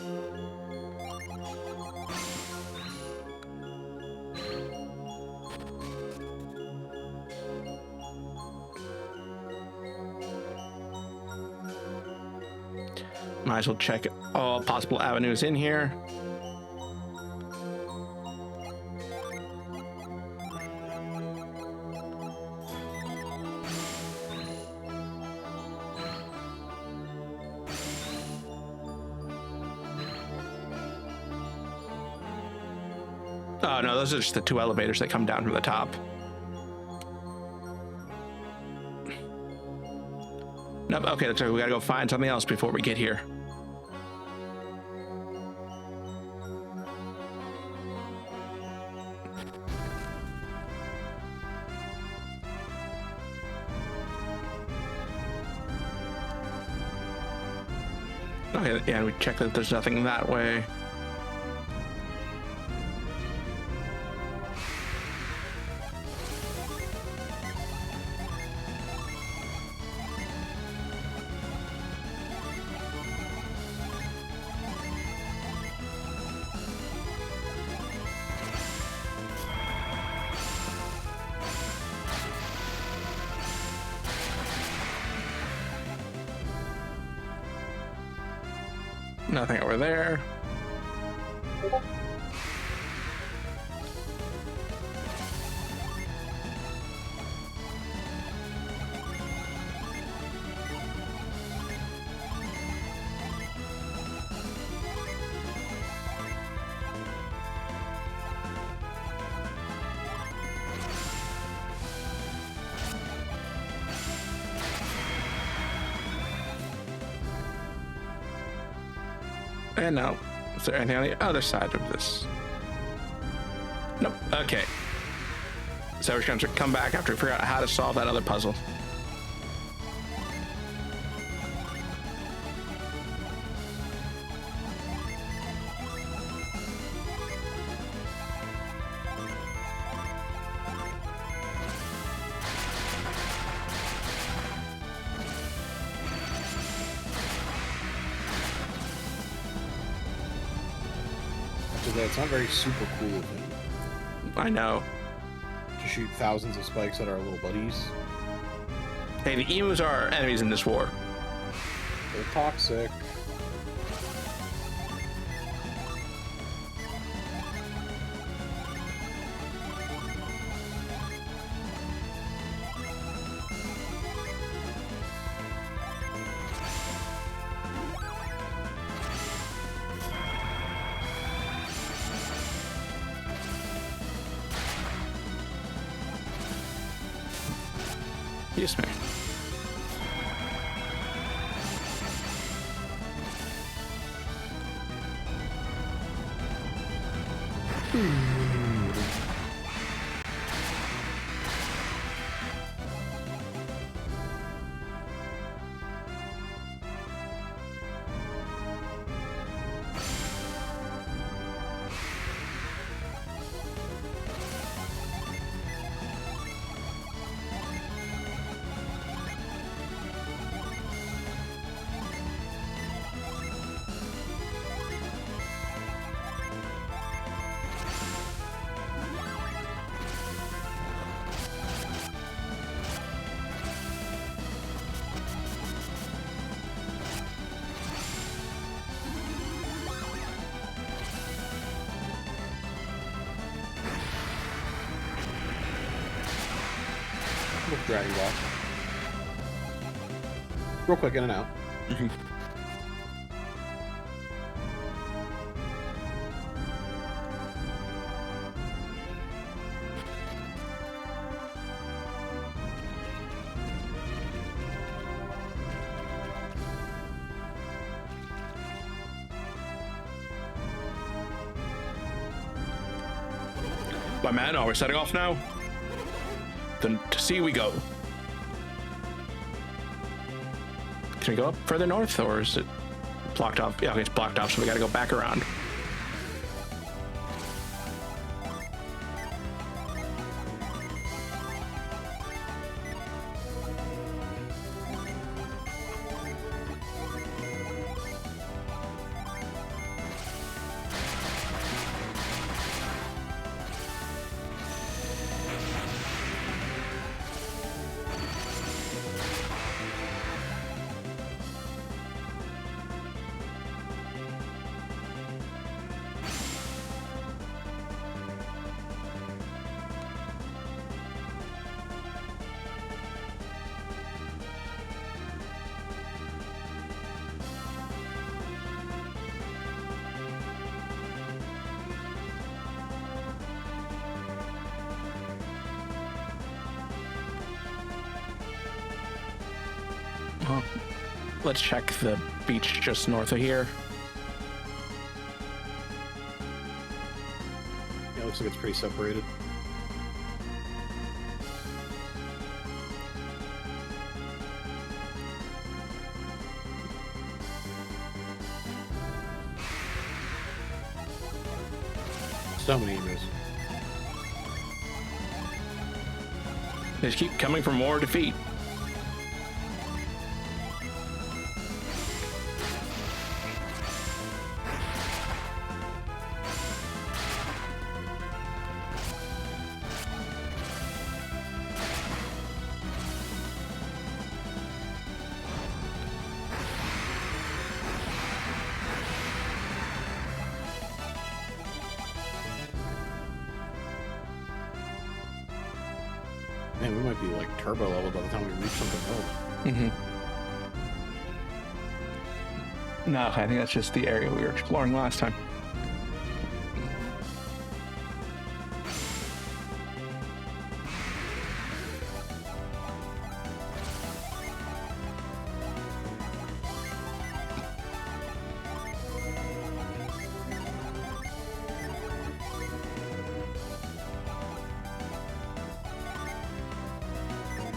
Might as well check all possible avenues in here. Oh no, those are just the two elevators that come down from the top. Nope, okay, that's right. We gotta go find something else before we get here. Okay, yeah, we check that there's nothing that way. Nothing over there. And now, is there anything on the other side of this? Nope. Okay. So we're going to come back after we figure out how to solve that other puzzle. It's not very super cool of him I know. to shoot thousands of spikes at our little buddies. Hey, the emus are our enemies in this war. They're toxic. Yes, man. Dragon Ball. Real quick, in and out. My man, are we setting off now? Then to sea we go. Can we go up further north, or is it blocked off? Yeah, okay, it's blocked off, so we gotta go back around. Well, let's check the beach just north of here. Yeah, it looks like it's pretty separated. So many emus. They just keep coming for more defeat. Man, we might be like turbo level by the time we reach something else. Mm-hmm. No, I think that's just the area we were exploring last time.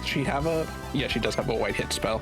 She have a... Yeah, she does have a white hit spell.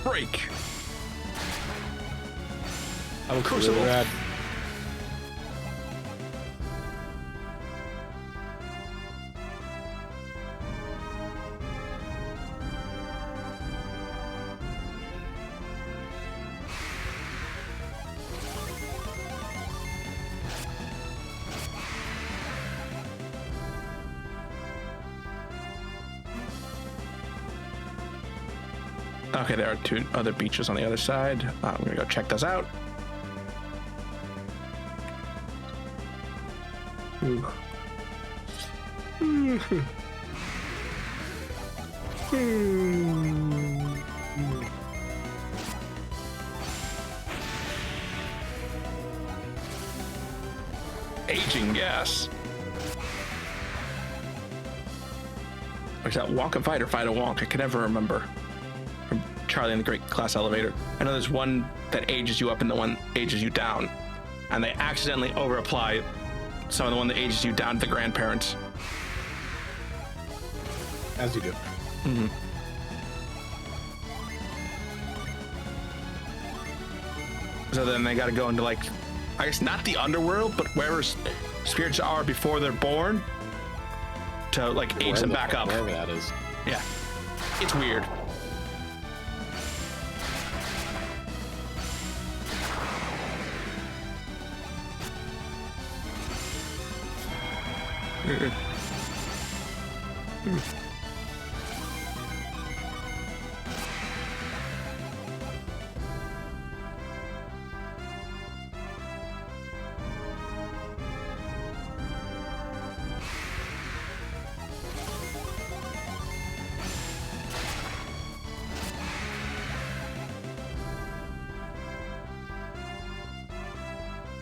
Break. That looks Crucible. really rad. Okay, there are two other beaches on the other side. I'm gonna go check those out. aging, yes. Or is that walk and fight or fight and walk? I can never remember. From Charlie and the Great Class Elevator. I know there's one that ages you up and the one ages you down. And they accidentally over-apply some of the one that ages you down to the grandparents. As you do. Mm-hmm. So then they got to go into, like, I guess not the underworld, but wherever spirits are before they're born to, like, age them back up. Wherever that is. Yeah. It's weird.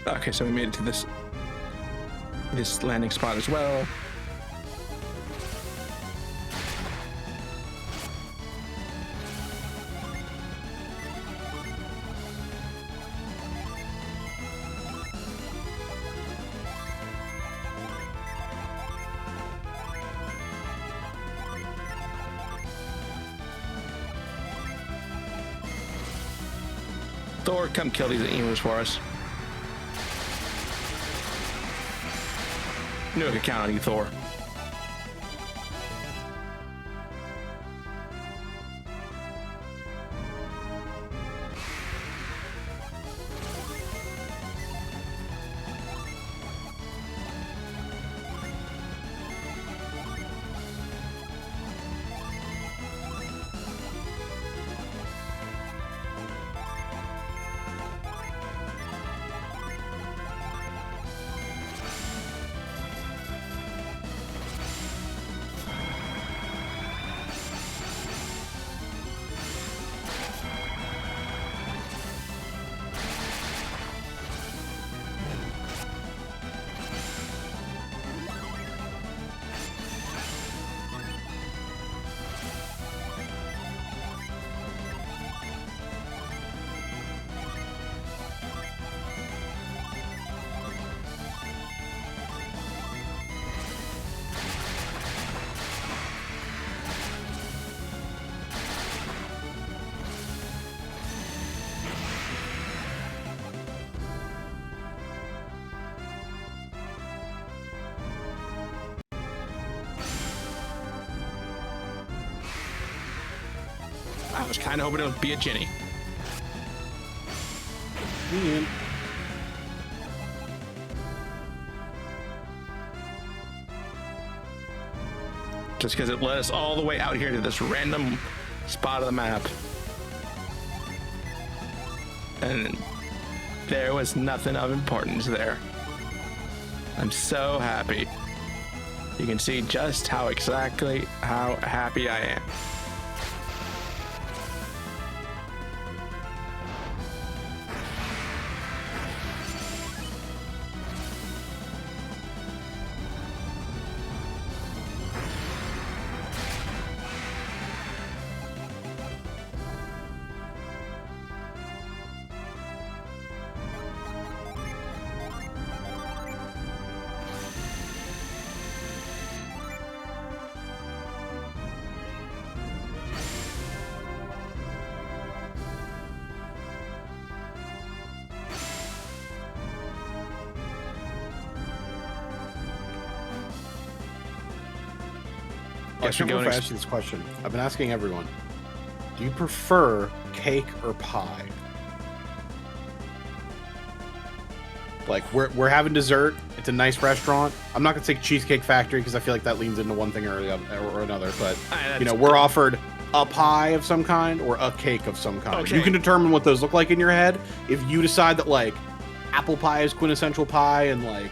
Okay, so we made it to this landing spot as well. Thor, come kill these emus for us. Knew I could count on you, Thor. I was kind of hoping it would be a Ginny. Just because it led us all the way out here to this random spot of the map. And there was nothing of importance there. I'm so happy. You can see just how happy I am. I can't remember if I asked you this question. I've been asking everyone. Do you prefer cake or pie? Like, we're having dessert. It's a nice restaurant. I'm not going to say Cheesecake Factory because I feel like that leans into one thing or another. But, you know, we're offered a pie of some kind or a cake of some kind. Okay. You can determine what those look like in your head. If you decide that, like, apple pie is quintessential pie and, like,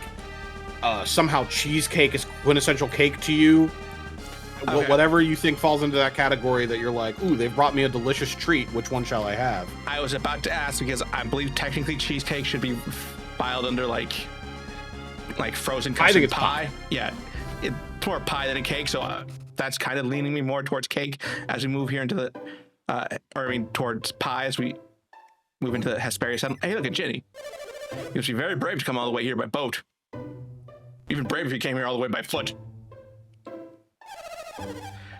somehow cheesecake is quintessential cake to you, okay, whatever you think falls into that category that you're like, ooh, they've brought me a delicious treat, which one shall I have? I was about to ask because I believe technically cheesecake should be filed under, like, like frozen I think custard it's pie. Yeah, it's more pie than a cake. So that's kind of leaning me more towards cake as we move here into the, towards pie as we move into the Hesperia Settlement. Hey, look at Ginny. You must be very brave to come all the way here by boat. Even brave if you came here all the way by foot.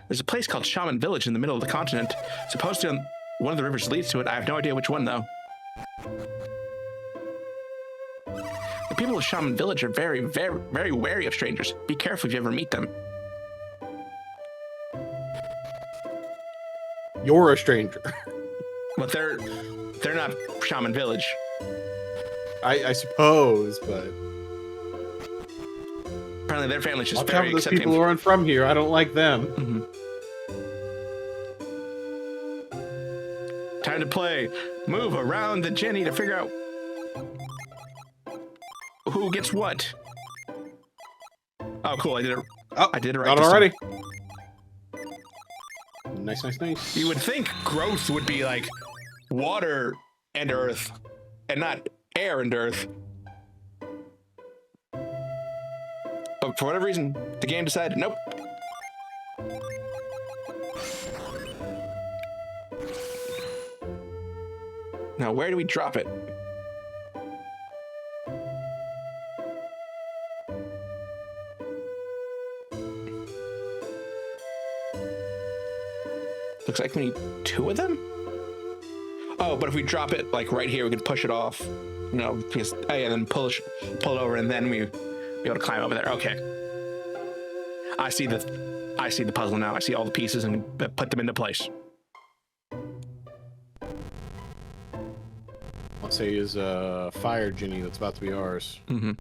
There's a place called Shaman Village in the middle of the continent. Supposedly one of the rivers leads to it. I have no idea which one, though. The people of Shaman Village are very, very, very wary of strangers. Be careful if you ever meet them. You're a stranger. But they're not Shaman Village. I suppose, but apparently their family's just watch very out for those accepting. people who aren't from here. I don't like them. Mm-hmm. Time to play. Move around the Jenny to figure out who gets what. Oh, cool! I did it. Oh, I did it right. got it this already. time. Nice. You would think growth would be like water and earth, and not air and earth. But for whatever reason, the game decided, nope. Now, where do we drop it? Looks like we need 2 of them? Oh, but if we drop it like right here, we could push it off. You know, because, oh yeah, then pull it over, and then we be able to climb over there. Okay. I see the puzzle now. I see all the pieces and put them into place. Let's say is a fire Ginny that's about to be ours. Mm-hmm.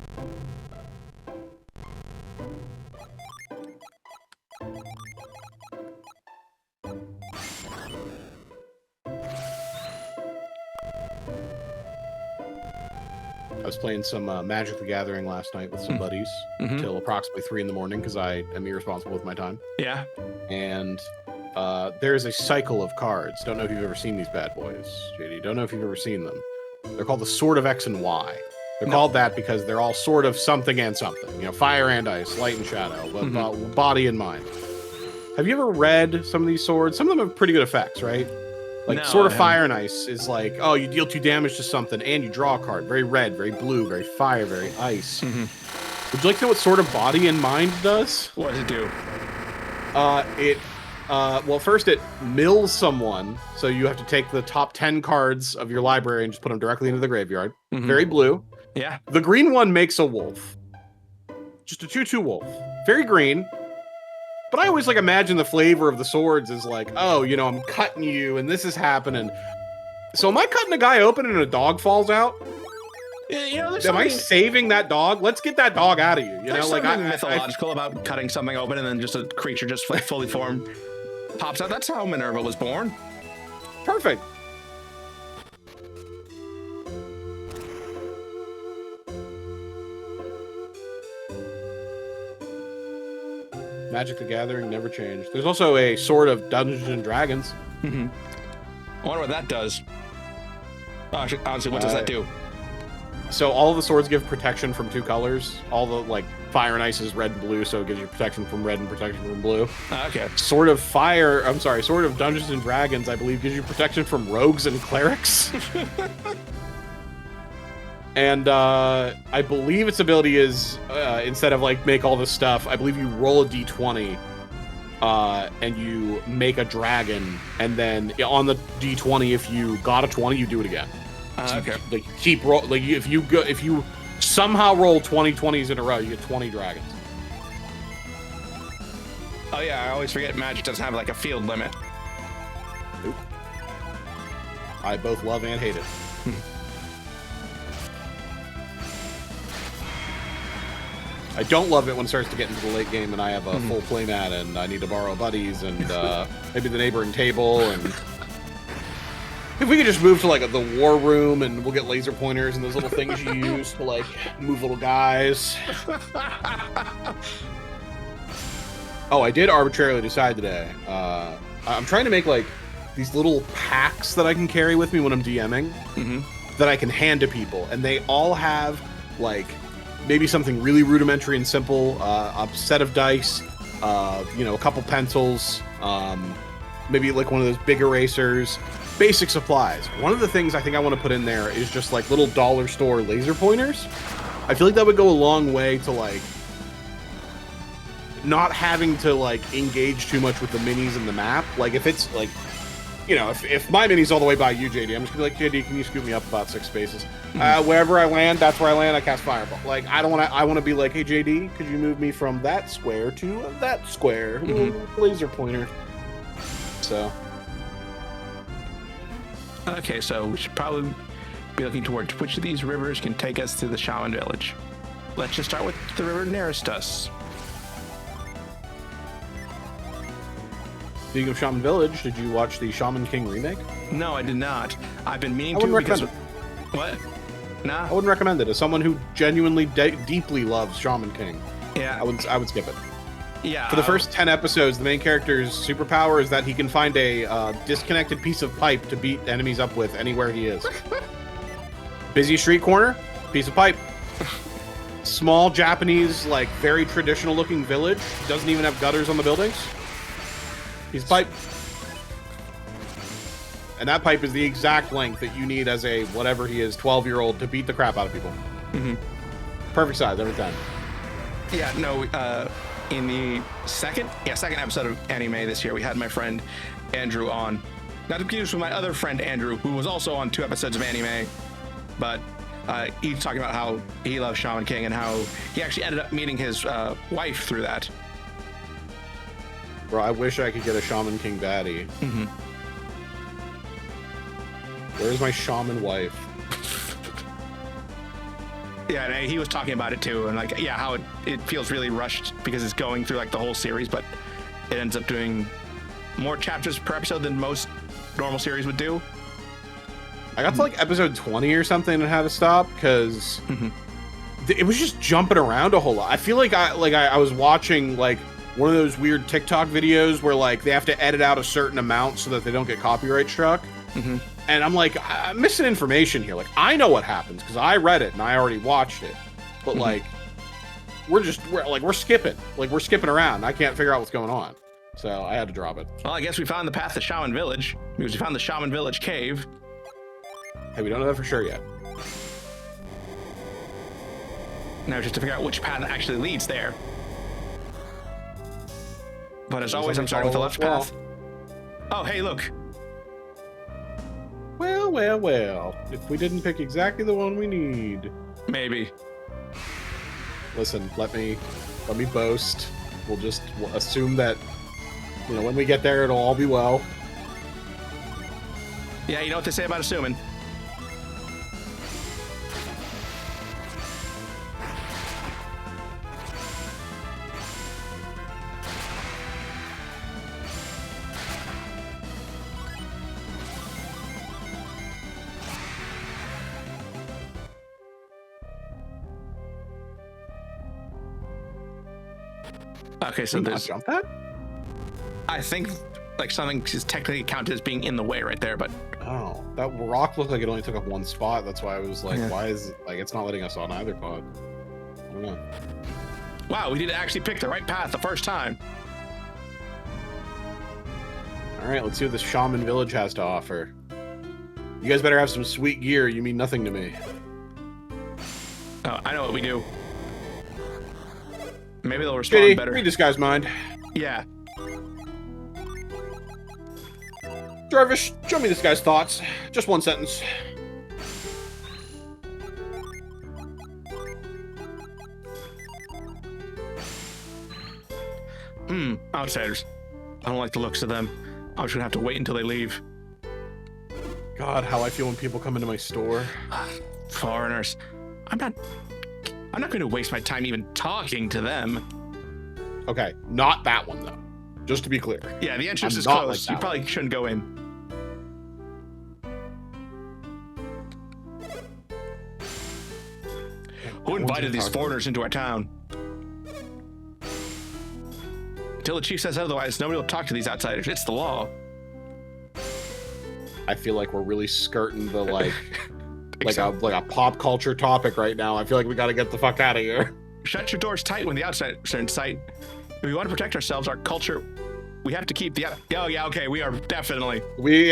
I was playing some Magic the Gathering last night with some buddies till approximately 3 in the morning because I am irresponsible with my time. Yeah. And there's a cycle of cards. Don't know if you've ever seen these bad boys, JD. Don't know if you've ever seen them. They're called the Sword of X and Y. They're called that because they're all sort of something and something. You know, fire and ice, light and shadow, body and mind. Have you ever read some of these swords? Some of them have pretty good effects, right? Like, no, Sword of Fire and Ice is like, oh, you deal 2 damage to something, and you draw a card. Very red, very blue, very fire, very ice. Would you like to know what Sword of Body and Mind does? What does it do? Well, first it mills someone, so you have to take the top 10 cards of your library and just put them directly into the graveyard. Very blue. Yeah. The green one makes a wolf. Just a 2/2 wolf. Very green. But I always imagine the flavor of the swords is like, oh, you know, I'm cutting you and this is happening. So am I cutting a guy open and a dog falls out? Yeah, you know, am I saving that dog? Let's get that dog out of you. You know, like mythological about cutting something open and then just a creature just fully formed pops out. That's how Minerva was born. Perfect. Magic the Gathering never changed. There's also a Sword of Dungeons and Dragons. I wonder what that does. Honestly, what does that do? So all of the swords give protection from 2 colors. All the fire and ice is red and blue, so it gives you protection from red and protection from blue. Okay. Sword of Dungeons and Dragons, I believe, gives you protection from rogues and clerics. And I believe its ability is, instead of make all this stuff, I believe you roll a d20 and you make a dragon, and then on the d20, if you got a 20, you do it again. So okay. Keep roll. If you somehow roll 20 20s in a row, you get 20 dragons. Oh yeah, I always forget Magic doesn't have a field limit. Nope. I both love and hate it. I don't love it when it starts to get into the late game and I have a full playmat and I need to borrow buddies and maybe the neighboring table, and if we could just move to the war room and we'll get laser pointers and those little things you use to move little guys. Oh, I did arbitrarily decide today. I'm trying to make these little packs that I can carry with me when I'm DMing that I can hand to people, and they all have maybe something really rudimentary and simple, a set of dice, a couple pencils, maybe like one of those big erasers, basic supplies. One of the things I think I want to put in there is just like little dollar store laser pointers. I feel like that would go a long way to like not having to like engage too much with the minis in the map. Like if it's like, if my mini's all the way by you, JD, I'm just gonna be like, JD, can you scoot me up about 6 spaces? Wherever I land, that's where I land. I cast Fireball. Like I want to be like, hey JD, could you move me from that square to that square? Laser pointer. So. Okay, so we should probably be looking towards which of these rivers can take us to the Shaman Village. Let's just start with the river nearest us. Speaking of Shaman Village, did you watch the Shaman King remake? No, I did not. I've been meaning to because... What? Nah. I wouldn't recommend it. As someone who genuinely deeply loves Shaman King, yeah, I would skip it. Yeah. For the first 10 episodes, the main character's superpower is that he can find a disconnected piece of pipe to beat enemies up with anywhere he is. Busy street corner, piece of pipe. Small Japanese, like very traditional looking village. Doesn't even have gutters on the buildings. Piece of pipe. And that pipe is the exact length that you need as a, whatever he is, 12-year-old to beat the crap out of people. Perfect size every time. Yeah, no, in the second episode of anime this year, we had my friend Andrew on. Not to confuse with my other friend Andrew, who was also on 2 episodes of anime, but he's talking about how he loves Shaman King and how he actually ended up meeting his wife through that. Bro, I wish I could get a Shaman King baddie. Where's my shaman wife? Yeah, and he was talking about it too, and like, yeah, how it feels really rushed because it's going through like the whole series, but it ends up doing more chapters per episode than most normal series would do. I got to like episode 20 or something and had to stop because it was just jumping around a whole lot. I feel like I was watching like one of those weird TikTok videos where like they have to edit out a certain amount so that they don't get copyright struck. And I'm like, I'm missing information here. Like, I know what happens because I read it and I already watched it. But like, we're skipping. Like, we're skipping around. I can't figure out what's going on. So I had to drop it. Well, I guess we found the path to Shaman Village because we found the Shaman Village cave. Hey, we don't know that for sure yet. Now just to figure out which path actually leads there. But as always, I'm starting with the left path. Oh, hey, look. Well. If we didn't pick exactly the one we need. Maybe. Listen, let me boast. We'll assume that, when we get there, it'll all be well. Yeah, you know what they say about assuming. Okay, so there's jump that? I think like something is technically counted as being in the way right there, but oh, that rock looked like it only took up 1 spot. That's why I was like, why is it like it's not letting us on either pod? I don't know. Wow, we did actually pick the right path the first time. All right, let's see what this Shaman Village has to offer. You guys better have some sweet gear. You mean nothing to me. Oh, I know what we do. Maybe they'll respond better. Read this guy's mind. Yeah. Jarvis, show me this guy's thoughts. Just 1 sentence. Outsiders. I don't like the looks of them. I'm just gonna have to wait until they leave. God, how I feel when people come into my store. Foreigners. I'm not going to waste my time even talking to them. Okay, not that one though. Just to be clear. Yeah, the entrance is closed. You probably shouldn't go in. Who invited these foreigners into our town? Until the chief says otherwise, nobody will talk to these outsiders. It's the law. I feel like we're really skirting the like like a pop culture topic right now. I feel like we got to get the fuck out of here. Shut your doors tight when the outsiders are in sight. If we want to protect ourselves, our culture, we have to keep the. Oh yeah, okay, we are definitely. We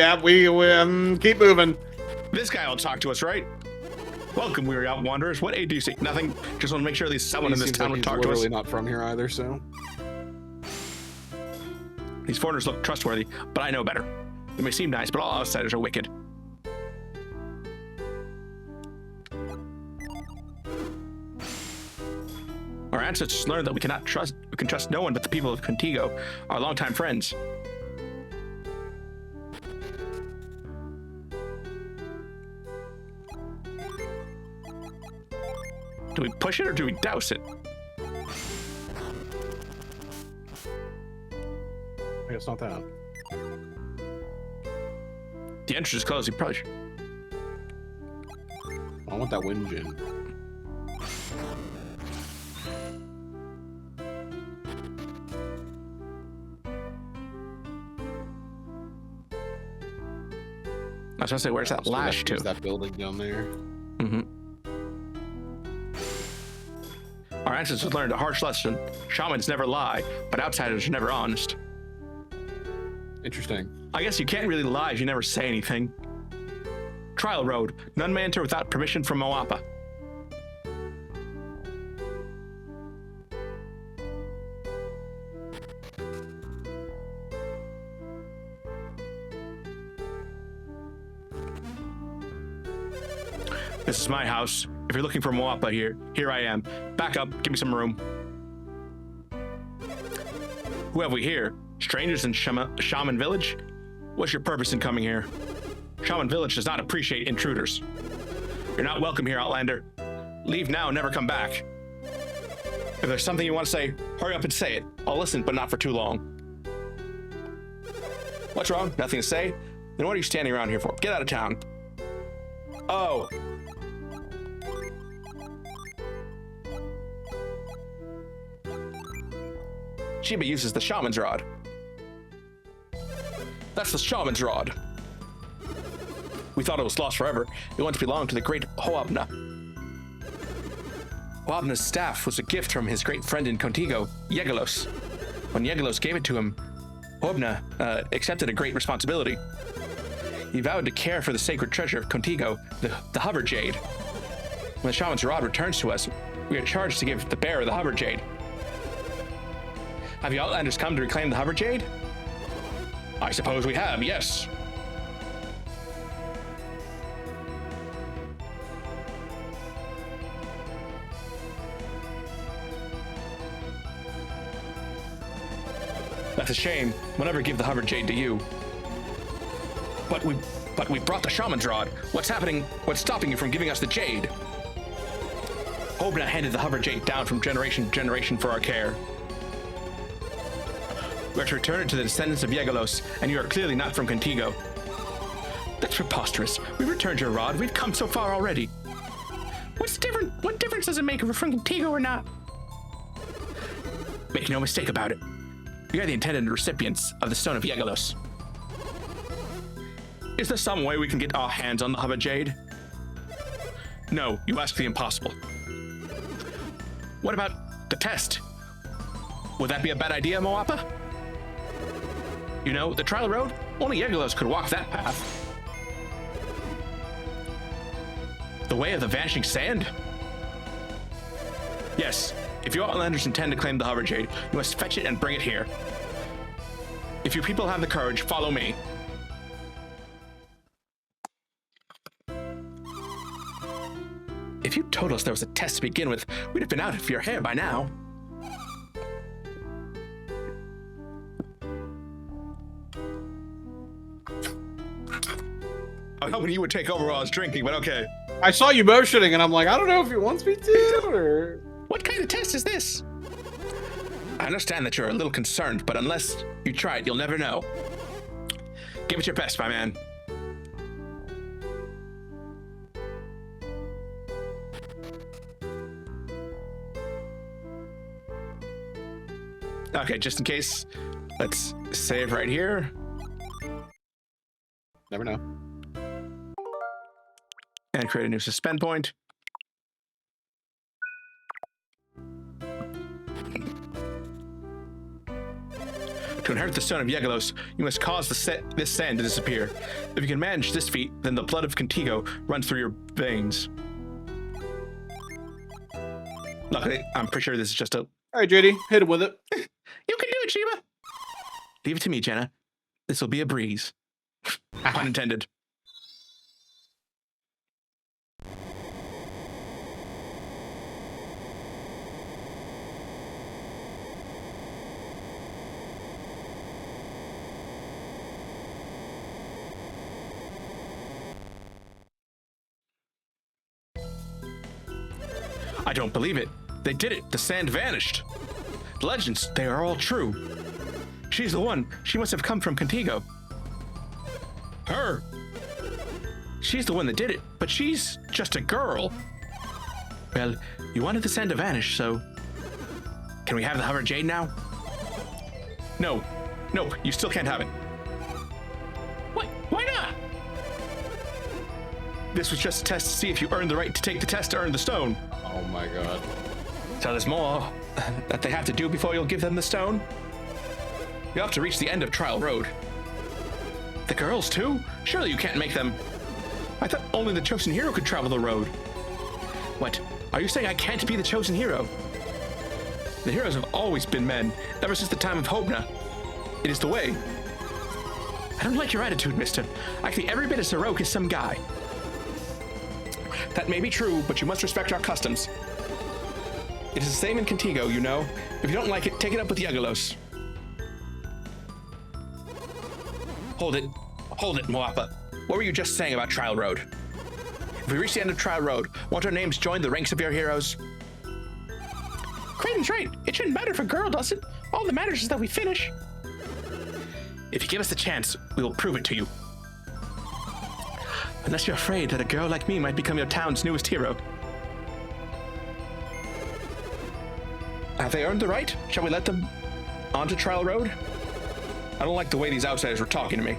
keep moving. This guy will talk to us, right? Welcome, weary out wanderers. What aid do you seek? Nothing. Just want to make sure at least someone in this town would talk to us. He's literally not from here either, so. These foreigners look trustworthy, but I know better. They may seem nice, but all outsiders are wicked. Our ancestors learned that we can trust no one but the people of Contigo, our longtime friends. Do we push it or do we douse it? I guess not that. The entrance is closed. You probably should. I want that wind gin. I was gonna say, where's that lash to? That building down there. Mm-hmm. Our ancestors learned a harsh lesson. Shamans never lie, but outsiders are never honest. Interesting. I guess you can't really lie if you never say anything. Trial road. None may enter without permission from Moapa. This is my house. If you're looking for Moapa here I am. Back up, give me some room. Who have we here? Strangers in Shaman Village? What's your purpose in coming here? Shaman Village does not appreciate intruders. You're not welcome here, Outlander. Leave now and never come back. If there's something you want to say, hurry up and say it. I'll listen, but not for too long. What's wrong? Nothing to say? Then what are you standing around here for? Get out of town. Oh. GBA uses the Shaman's Rod. That's the Shaman's Rod. We thought it was lost forever. It once belonged to the great Hoabna. Hoabna's staff was a gift from his great friend in Contigo, Yegalos. When Yegalos gave it to him, Hoabna accepted a great responsibility. He vowed to care for the sacred treasure of Contigo, the Hover Jade. When the Shaman's Rod returns to us, we are charged to give the bearer the Hover Jade. Have you Outlanders come to reclaim the Hover Jade? I suppose we have, yes. That's a shame. We'll never give the Hover Jade to you. But we brought the Shaman's Rod. What's happening? What's stopping you from giving us the Jade? Hobna handed the Hover Jade down from generation to generation for our care. We are to return it to the descendants of Yegalos, and you are clearly not from Contigo. That's preposterous. We returned your rod. We've come so far already. What's different? What difference does it make if we're from Contigo or not? Make no mistake about it. We are the intended recipients of the Stone of Yegalos. Is there some way we can get our hands on the Hover Jade? No, you ask the impossible. What about the test? Would that be a bad idea, Moapa? You know, the trial road, only Yegalos could walk that path. The way of the vanishing sand? Yes, if you Outlanders intend to claim the Hover Jade, you must fetch it and bring it here. If you people have the courage, follow me. If you told us there was a test to begin with, we'd have been out of your hair by now. I was hoping you would take over while I was drinking, but okay. I saw you motioning, and I'm like, I don't know if he wants me to, or... What kind of test is this? I understand that you're a little concerned, but unless you try it, you'll never know. Give it your best, my man. Okay, just in case, let's save right here. Never know. And create a new suspend point. To inherit the stone of Yegalos, you must cause this sand to disappear. If you can manage this feat, then the blood of Contigo runs through your veins. Luckily, I'm pretty sure this is just a... All right, JD, hit him with it. You can do it, Sheba. Leave it to me, Jenna. This will be a breeze. Pun intended. I don't believe it. They did it. The sand vanished. The legends, they are all true. She's the one. She must have come from Contigo. Her. She's the one that did it, but she's just a girl. Well, you wanted the sand to vanish, so... Can we have the Hover Jade now? No. Nope, you still can't have it. What? Why not? This was just a test to see if you earned the right to take the test to earn the stone. Oh my god. So there's more that they have to do before you'll give them the stone. You'll have to reach the end of Trial Road. The girls too? Surely you can't make them... I thought only the chosen hero could travel the road. What? Are you saying I can't be the chosen hero? The heroes have always been men, ever since the time of Hobna. It is the way. I don't like your attitude, mister. I can be every bit as heroic as some guy. That may be true, but you must respect our customs. It is the same in Contigo, you know. If you don't like it, take it up with Yegalos. Hold it, Moapa. What were you just saying about Trial Road? If we reach the end of Trial Road, won't our names join the ranks of your heroes? Creighton's right. It shouldn't matter if a girl does it. All that matters is that we finish. If you give us the chance, we will prove it to you. Unless you're afraid that a girl like me might become your town's newest hero. Have they earned the right? Shall we let them onto Trial Road? I don't like the way these outsiders were talking to me.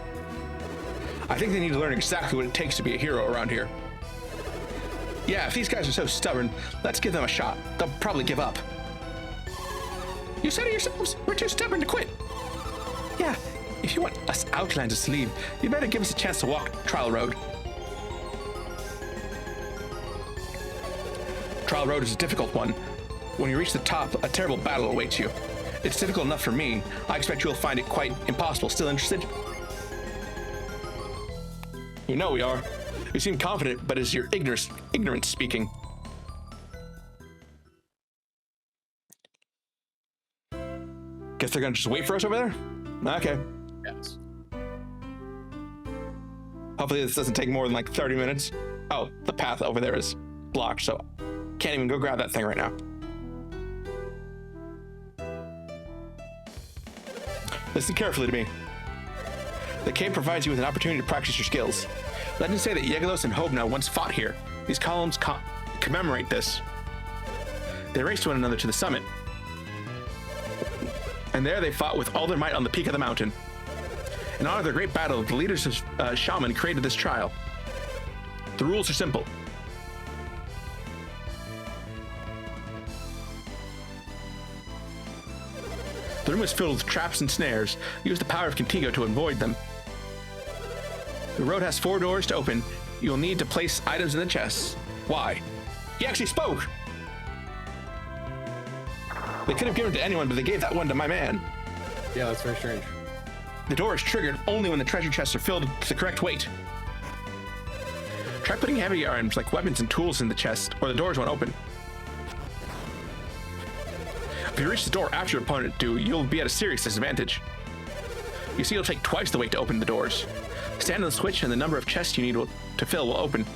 I think they need to learn exactly what it takes to be a hero around here. Yeah, if these guys are so stubborn, let's give them a shot. They'll probably give up. You said it yourselves, we're too stubborn to quit. Yeah, if you want us Outlanders to leave, you better give us a chance to walk Trial Road. Trial Road is a difficult one. When you reach the top, a terrible battle awaits you. It's difficult enough for me. I expect you'll find it quite impossible. Still interested? You know we are. You seem confident, but it's your ignorance speaking. Guess they're gonna just wait for us over there? Okay. Yes. Hopefully this doesn't take more than like 30 minutes. Oh, the path over there is blocked, so can't even go grab that thing right now. Listen carefully to me. The cave provides you with an opportunity to practice your skills. Legends say that Yegalos and Hobna once fought here. These columns commemorate this. They raced one another to the summit. And there they fought with all their might on the peak of the mountain. In honor of their great battle, the leaders of Shaman created this trial. The rules are simple. The room is filled with traps and snares. Use the power of Contigo to avoid them. The road has 4 doors to open. You'll need to place items in the chests. Why? He actually spoke! They could have given it to anyone, but they gave that one to my man. Yeah, that's very strange. The door is triggered only when the treasure chests are filled to the correct weight. Try putting heavy items like weapons and tools in the chest, or the doors won't open. If you reach the door after your opponent do, you'll be at a serious disadvantage. You see, it'll take twice the weight to open the doors. Stand on the switch and the number of chests you need to fill will open.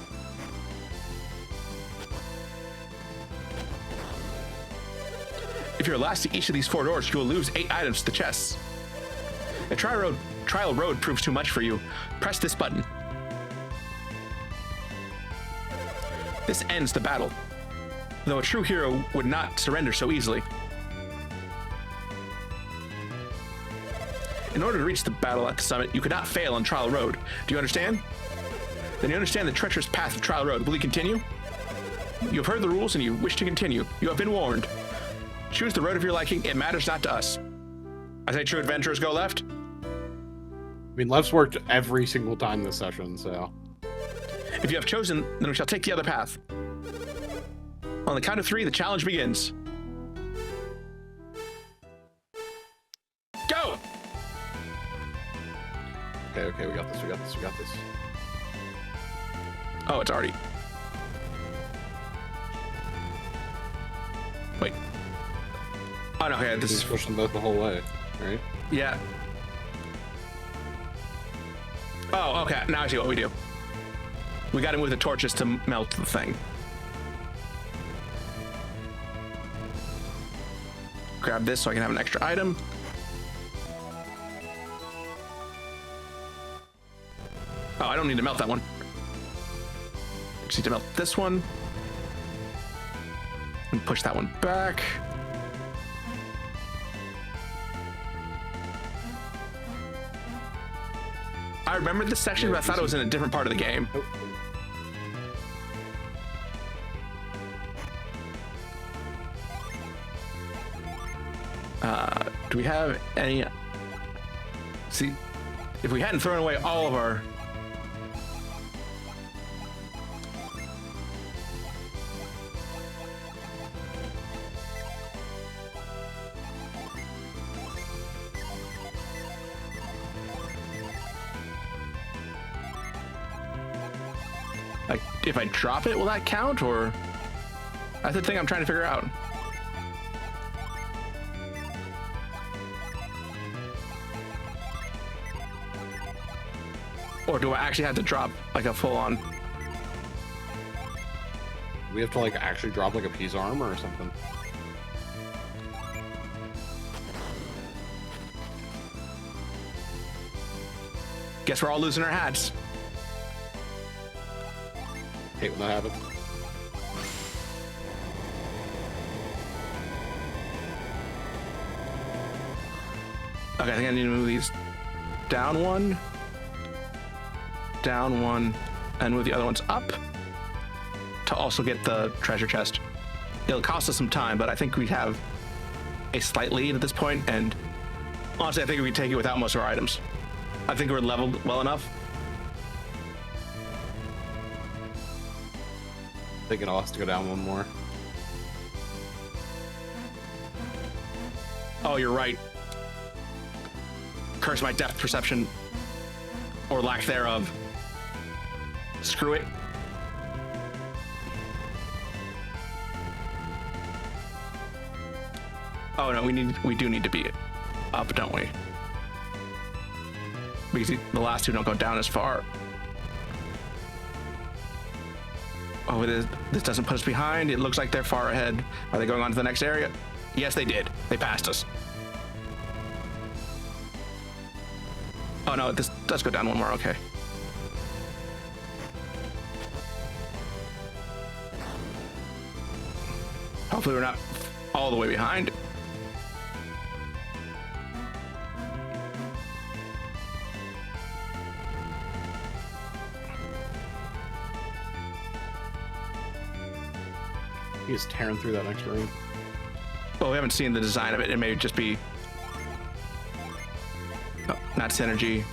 If you're last to each of these 4 doors, you will lose 8 items to the chests. If Trial Road proves too much for you, press this button. This ends the battle, though a true hero would not surrender so easily. In order to reach the battle at the summit, you could not fail on Trial Road. Do you understand? Then you understand the treacherous path of Trial Road. Will you continue? You have heard the rules and you wish to continue. You have been warned. Choose the road of your liking. It matters not to us. I say true adventurers go left. I mean, left's worked every single time this session, so. If you have chosen, then we shall take the other path. On the count of 3, the challenge begins. Go! Okay, we got this. Oh, it's already. Wait. Oh, no, okay, this is. Push them both the whole way, right? Yeah. Oh, okay, now I see what we do. We got to move the torches to melt the thing. Grab this so I can have an extra item. Oh, I don't need to melt that one. Just need to melt this one. And push that one back. I remember this section, but I thought it was in a different part of the game. Do we have any... See, if we hadn't thrown away all of our... Like, if I drop it, will that count, or... That's the thing I'm trying to figure out. Or do I actually have to drop, like, a full-on... We have to, like, actually drop, like, a piece of armor or something. Guess we're all losing our hats. Hate when that happens. Okay, I think I need to move these down one, and move the other ones up to also get the treasure chest. It'll cost us some time, but I think we have a slight lead at this point, and honestly, I think we can take it without most of our items. I think we're leveled well enough. I think it all has to go down one more. Oh, you're right. Curse my depth perception, or lack thereof. Screw it. Oh no, we do need to be up, don't we? Because the last two don't go down as far. Oh, this doesn't put us behind. It looks like they're far ahead. Are they going on to the next area? Yes, they did. They passed us. Oh no, this does go down one more, okay. Hopefully we're not all the way behind. He's tearing through that next room. Well, we haven't seen the design of it. It may just be... Oh, not synergy.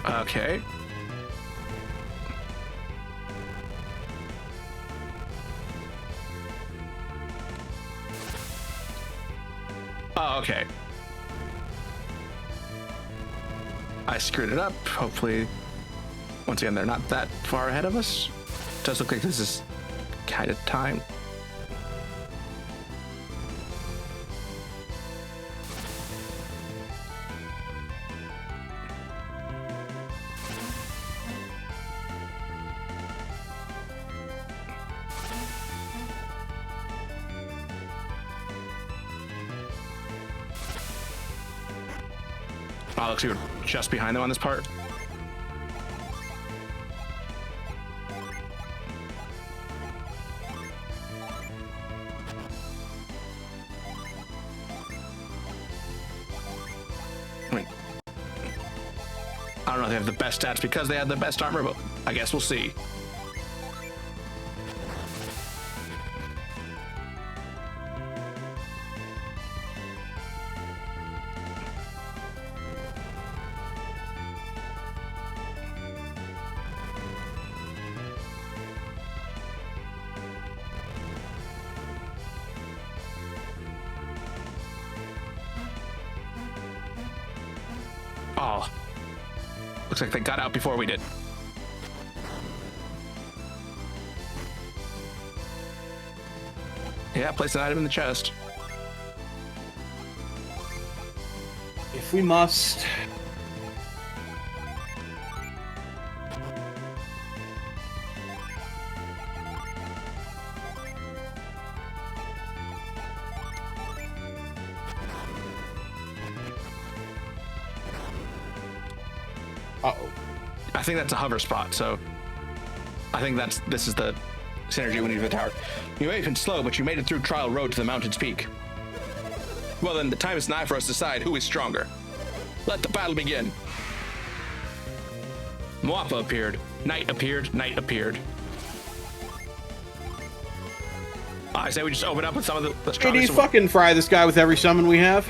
Okay. Oh, okay. I screwed it up. Hopefully, once again, they're not that far ahead of us. Does look like this is kind of time. Oh, looks like we were just behind them on this part. I mean, I don't know if they have the best stats because they had the best armor, but I guess we'll see. Oh, looks like they got out before we did. Yeah, place an item in the chest. If we must. Uh-oh. I think that's a hover spot, so I think this is the synergy we need for the tower. You may have been slow, but you made it through Trial Road to the mountain's peak. Well then, the time is nigh for us to decide who is stronger. Let the battle begin. Mwapa appeared. Night appeared. Night appeared. I say we just open up with some of the strongest. JD, fucking fry this guy with every summon we have.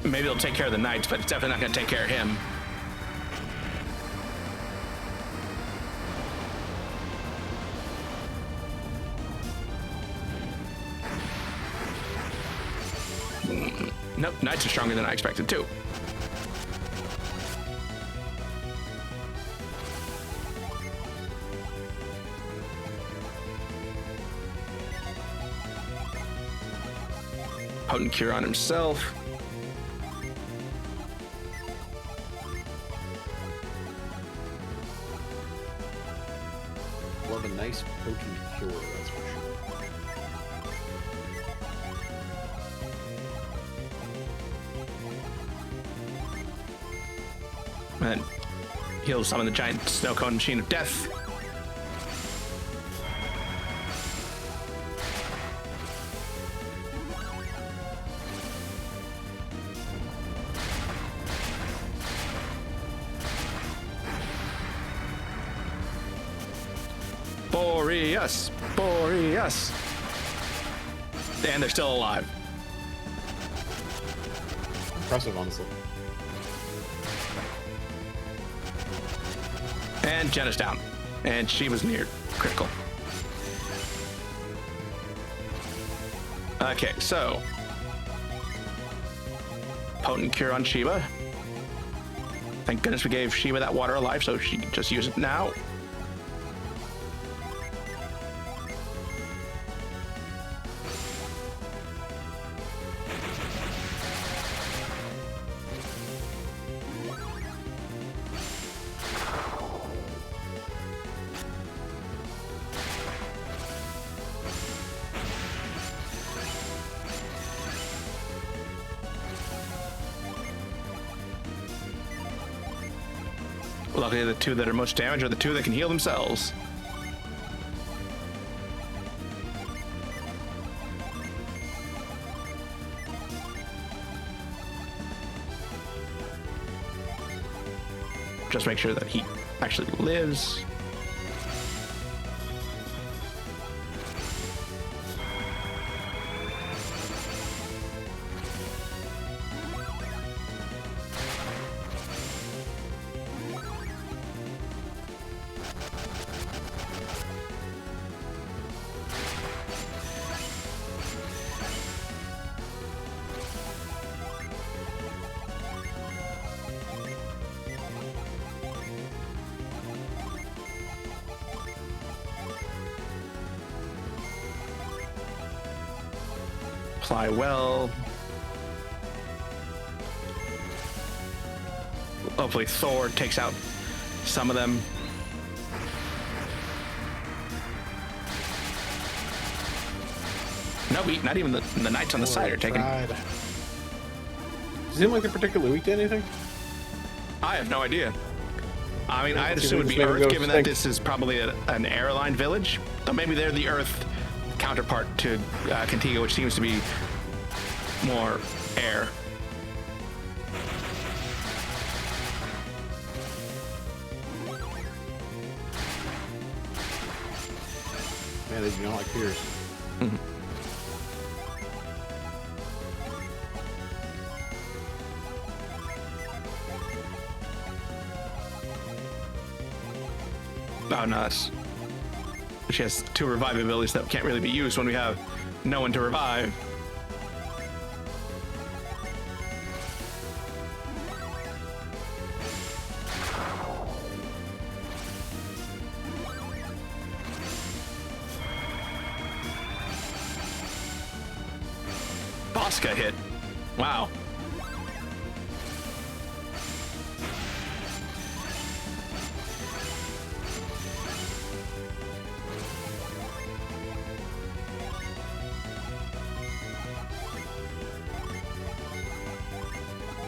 Maybe it'll take care of the knights, but it's definitely not going to take care of him. Nope, knights are stronger than I expected too. Potent cure on himself. Love a nice potent cure, that's for sure. And he'll summon the giant snow cone machine of death. Boreas! Boreas! And they're still alive. Impressive, honestly. And Jenna's down. And she was near critical. Okay, so. Potent cure on Sheba. Thank goodness we gave Sheba that water of life, so she can just use it now. Luckily, the two that are most damaged are the two that can heal themselves. Just make sure that he actually lives. supply well. Hopefully Thor takes out some of them. No, not even the knights on the side are taken. Does it seem like they're particularly weak to anything? I have no idea. I mean, I'd assume it would be Earth, given that this is probably an airline village. So maybe they're the Earth counterpart to Contigo, which seems to be more air. Man, they do not like Pierce. Mm-hmm. Oh, no, that's... She has 2 revive abilities that can't really be used when we have no one to revive. Bosca hit. Wow.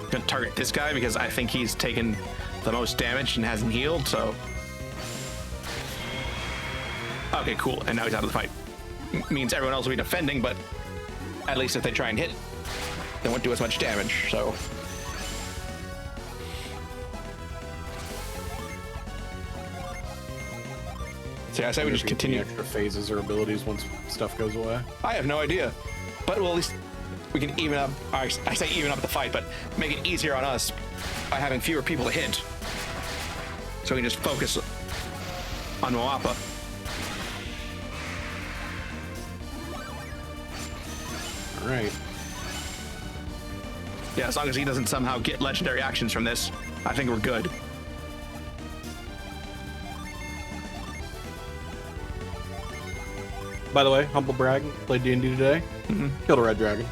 Gonna target this guy because I think he's taken the most damage and hasn't healed, so... Okay, cool, and now he's out of the fight. Means everyone else will be defending, but at least if they try and hit, they won't do as much damage, so... So yeah, I say we just continue. Extra phases or abilities once stuff goes away. I have no idea, but well, at least we can even up. I say even up the fight, but make it easier on us by having fewer people to hit, so we can just focus on Moapa. All right. Yeah, as long as he doesn't somehow get legendary actions from this, I think we're good. By the way, humble brag, played D&D today. Killed a red dragon.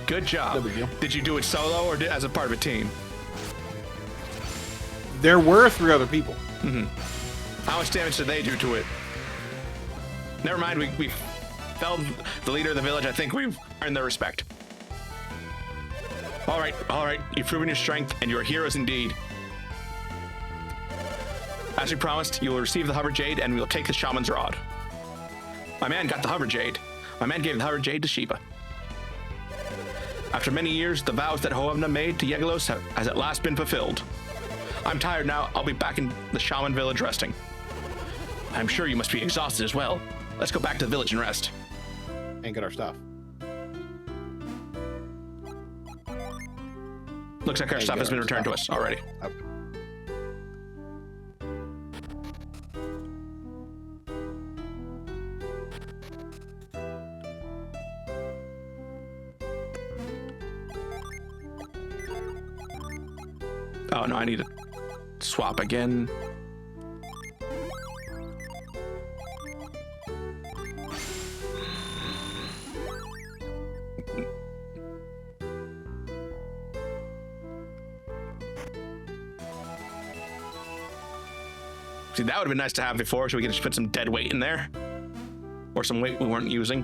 Good job. No big deal. Did you do it solo or as a part of a team? There were 3 other people. How much damage did they do to it? Never mind, we felled the leader of the village. I think we've earned their respect. All right. You've proven your strength, and you are heroes indeed. As we promised, you will receive the Hover Jade, and we will take the Shaman's Rod. My man got the Hover Jade. My man gave the Hover Jade to Shiva. After many years, the vows that Hoevna made to Yegelos has at last been fulfilled. I'm tired now. I'll be back in the Shaman Village resting. I'm sure you must be exhausted as well. Let's go back to the village and rest. And get our stuff. Looks like our stuff has been returned to us already. Okay. Oh no, I need to swap again. See, that would have been nice to have before, so we could just put some dead weight in there. Or some weight we weren't using.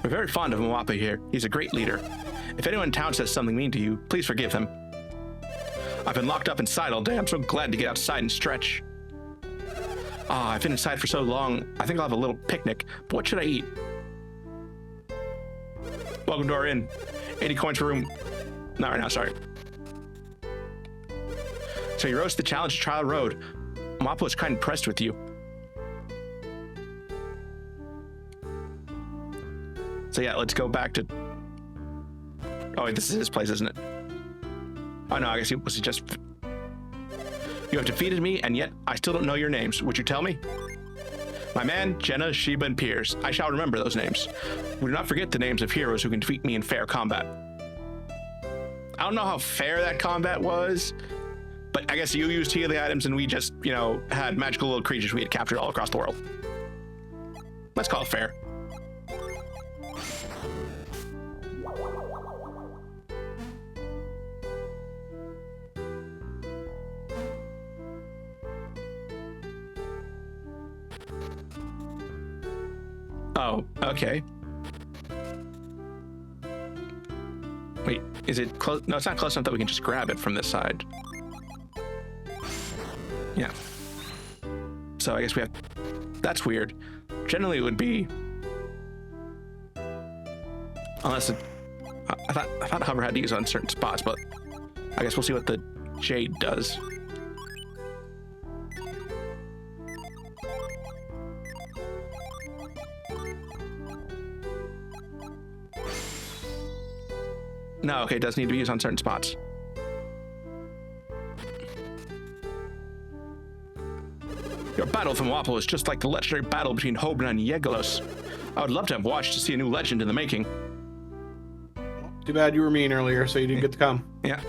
We're very fond of Moapa here. He's a great leader. If anyone in town says something mean to you, please forgive him. I've been locked up inside all day. I'm so glad to get outside and stretch. I've been inside for so long. I think I'll have a little picnic, but what should I eat? Welcome to our inn. 80 coins per room. Not right now, sorry. So you rose to the challenge of Trial Road. Moapa was kind of impressed with you. So yeah, let's go back to... Oh, wait, this is his place, isn't it? Oh no, I guess he was just... You have defeated me, and yet I still don't know your names. Would you tell me? My man, Jenna, Sheba, and Piers. I shall remember those names. We do not forget the names of heroes who can defeat me in fair combat. I don't know how fair that combat was, But I guess you used healing items and we just, you know, had magical little creatures we had captured all across the world. Let's call it fair. Oh, okay. Wait, is it close? No, it's not close enough that we can just grab it from this side. Yeah. So I guess we have... That's weird. Generally, it would be... Unless it... I thought hover had to use on certain spots, but I guess we'll see what the jade does. No, okay, it does need to be used on certain spots. Your battle with Mwapple is just like the legendary battle between Hobna and Yegalos. I would love to have watched to see a new legend in the making. Too bad you were mean earlier, so you didn't get to come. Yeah.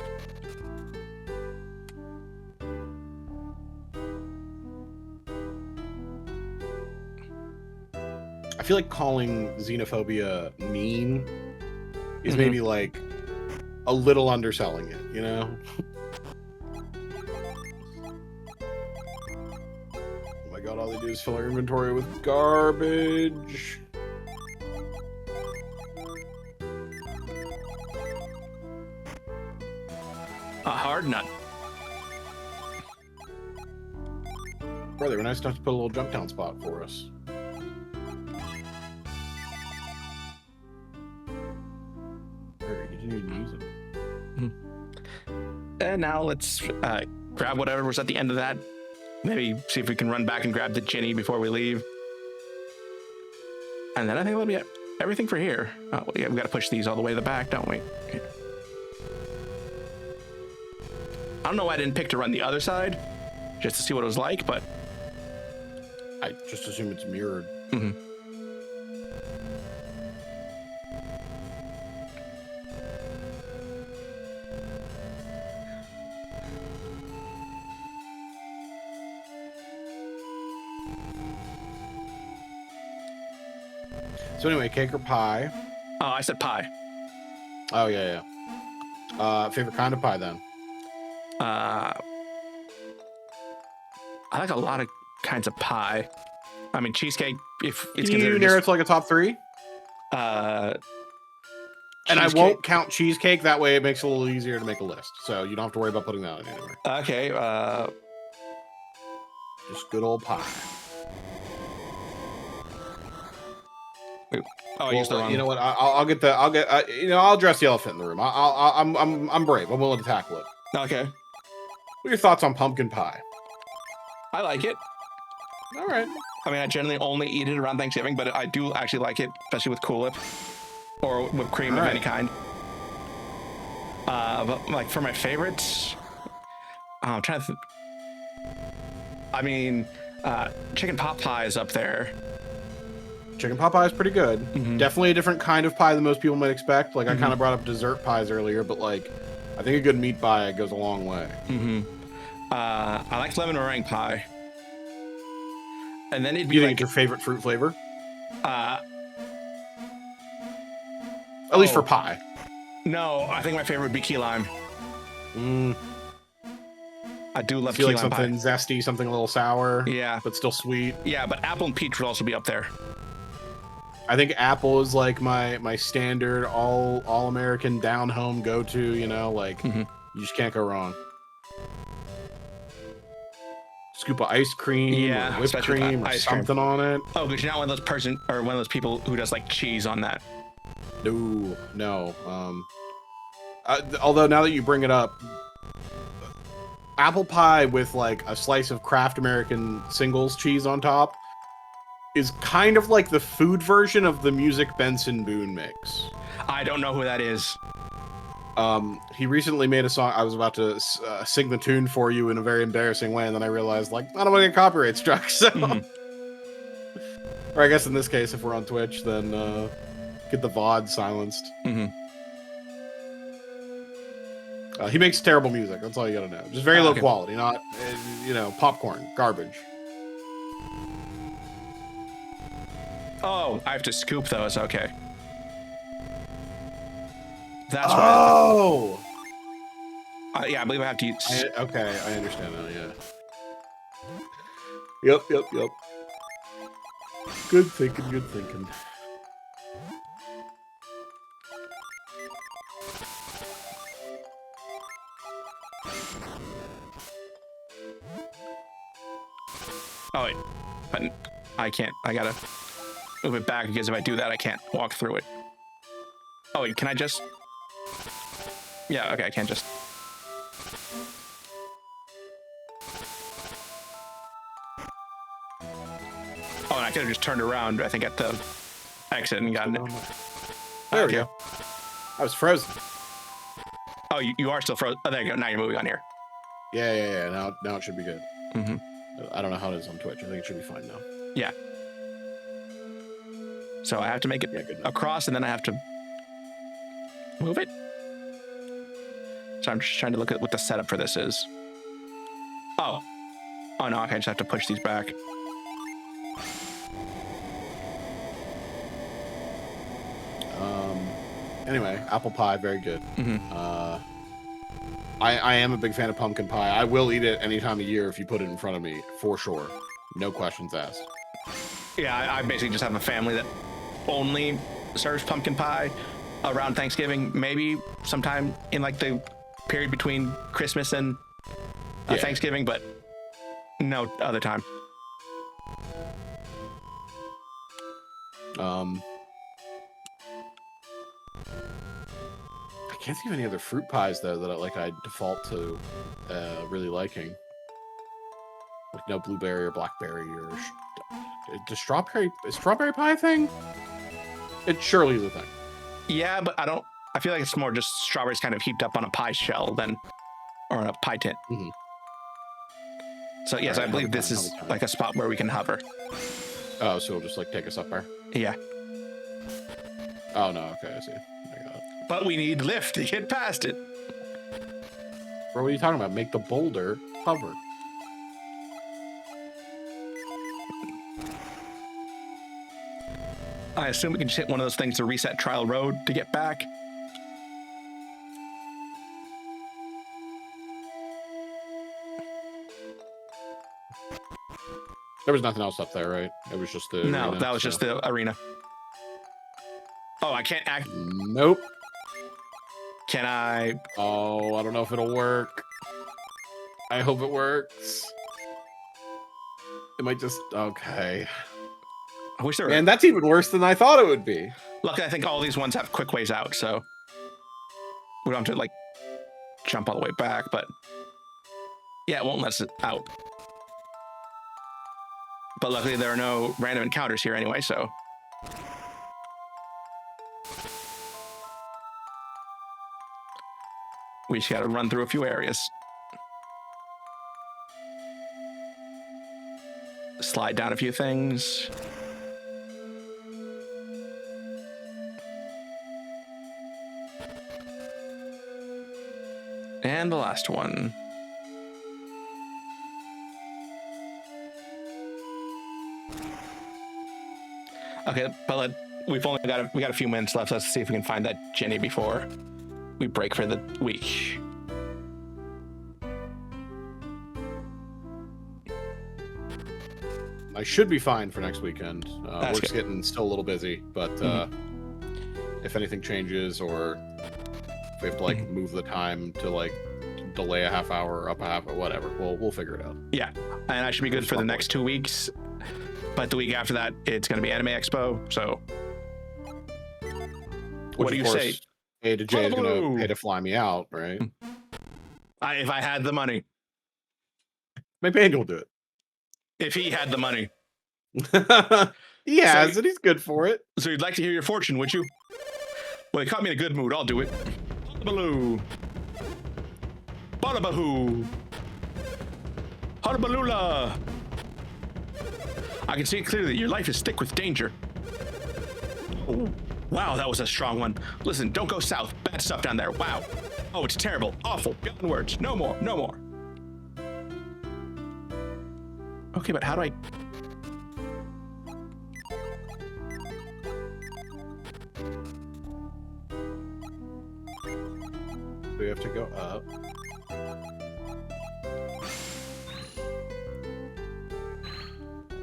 I feel like calling xenophobia mean is maybe like a little underselling it, you know? Oh my god, all they do is fill our inventory with garbage. A hard nut. Bro, they were nice enough to put a little jump down spot for us. You didn't even use it. And now let's grab whatever was at the end of that. Maybe see if we can run back and grab the Ginny before we leave. And then I think that'll be everything for here. Oh, yeah, we got to push these all the way to the back, don't we? Okay. I don't know why I didn't pick to run the other side, just to see what it was like, but... I just assume it's mirrored. Mm-hmm. So anyway, cake or pie? Oh, I said pie. Oh, yeah. Favorite kind of pie, then? I like a lot of kinds of pie. I mean, cheesecake, if it's Can you narrow it to like a top three? And I won't count cheesecake. That way it makes it a little easier to make a list. So you don't have to worry about putting that in anywhere. Okay. Just good old pie. Oh, I used the wrong. You know what? I'll address the elephant in the room. I'm brave. I'm willing to tackle it. Okay. What are your thoughts on pumpkin pie? I like it. All right. I mean, I generally only eat it around Thanksgiving, but I do actually like it, especially with Cool Whip or whipped cream of any kind. But like for my favorites, I'm trying to. I mean, chicken pot pie is up there. Chicken pot pie is pretty good. Mm-hmm. Definitely a different kind of pie than most people might expect. Like I kind of brought up dessert pies earlier, but like I think a good meat pie goes a long way. Mm-hmm. I like lemon meringue pie. And then it'd be like your favorite fruit flavor? At least for pie. No, I think my favorite would be key lime. I do love key like lime something pie. Zesty, something a little sour. Yeah. But still sweet. Yeah, but apple and peach would also be up there. I think apple is like my standard all American down home go to, you know, like you just can't go wrong. Scoop of ice cream, or whipped cream, or something on it. Oh, but you're not one of those people who does like cheese on that. No. Although now that you bring it up, apple pie with like a slice of Kraft American Singles cheese on top is kind of like the food version of the Music Benson Boone mix. I don't know who that is. He recently made a song. I was about to sing the tune for you in a very embarrassing way, and then I realized, like, I don't want to get copyright struck, so... Or I guess in this case, if we're on Twitch, then get the VOD silenced. He makes terrible music. That's all you gotta know. Just very low Okay. quality, not popcorn, garbage. Oh, I have to scoop those. Okay. That's right. Oh. Yeah, I believe I have to use. Okay, I understand now. Yeah. Yep. Good thinking. Oh wait, but I can't. I gotta move it back because if I do that, I can't walk through it. Oh wait, can I just? Yeah. Okay, I can't just. Oh, and I could have just turned around, I think, at the exit and gotten it. There we go. I was frozen. Oh, you are still frozen. Oh, there you go. Now you're moving on here. Yeah. Now it should be good. Mm-hmm. I don't know how it is on Twitch. I think it should be fine now. Yeah. So I have to make it good across, and then I have to move it. So I'm just trying to look at what the setup for this is. Oh no, okay, I just have to push these back. Anyway, apple pie, very good. Mm-hmm. I am a big fan of pumpkin pie. I will eat it any time of year if you put it in front of me, for sure. No questions asked. Yeah, I basically just have a family that only serves pumpkin pie around Thanksgiving, maybe sometime in like the period between Christmas and Thanksgiving, but no other time. I can't think of any other fruit pies though that I default to really liking. Like no blueberry or blackberry or is strawberry pie a thing? It surely is a thing. Yeah, but I feel like it's more just strawberries kind of heaped up on a pie shell or on a pie tin. Mm-hmm. So yes, Right, I believe this is like a spot where we can hover. Oh, so it'll just like take us up there? Yeah. Oh no, okay, I see. I got it. But we need lift to get past it. Bro, what are you talking about? Make the boulder hover. I assume we can just hit one of those things to reset Trial Road to get back. There was nothing else up there, right? It was just the No, arena, that was just the arena. Oh, I can't act. Nope. Can I? Oh, I don't know if it'll work. I hope it works. It might just... Okay. I wish there were. Man, that's even worse than I thought it would be. Luckily, I think all these ones have quick ways out, so we don't have to like jump all the way back. But yeah, it won't let us out. But luckily, there are no random encounters here anyway, so. We just gotta run through a few areas. Slide down a few things. And the last one. Okay, but we got a few minutes left. Let's see if we can find that Jenny before we break for the week. I should be fine for next weekend. Work's good. getting still a little busy, but if anything changes or if we have to like move the time to like delay a half hour or up a half or whatever, we'll figure it out. Yeah, and I should be good for the next 2 weeks. But the week after that, it's going to be Anime Expo. So, what do you say? A to J is going to pay to fly me out, right? If I had the money. Maybe Angel will do it. If he had the money. He has it. He's good for it. So you'd like to hear your fortune, would you? Well, it caught me in a good mood. I'll do it. Baloo. Balabahoo. Harabalula. I can see clearly that your life is thick with danger. Oh, wow, that was a strong one. Listen, don't go south. Bad stuff down there. Wow. Oh, it's terrible, awful, beyond words. No more, no more. Okay, but how do I? We have to go up.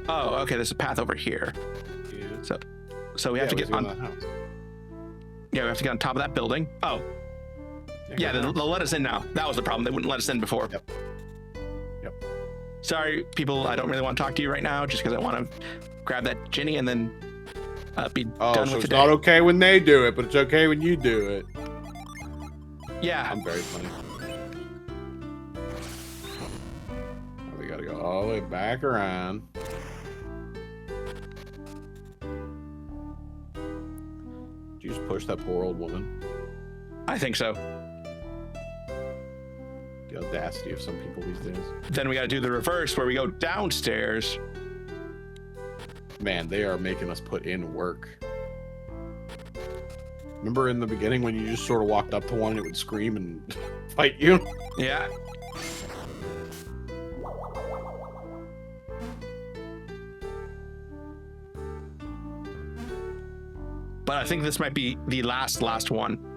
Oh, okay. There's a path over here. Yeah. So we have to get on. That house. Yeah, we have to get on top of that building. Oh, yeah. They'll let us in now. That was the problem. They wouldn't let us in before. Yep. Sorry, people. I don't really want to talk to you right now, just because I want to grab that Ginny and then be done with the day. It's not okay when they do it, but it's okay when you do it. Yeah. I'm very funny. We gotta go all the way back around. Did you just push that poor old woman? I think so. The audacity of some people these days. Then we got to do the reverse, where we go downstairs. Man, they are making us put in work. Remember in the beginning when you just sort of walked up to one and it would scream and fight you? Yeah. But I think this might be the last one.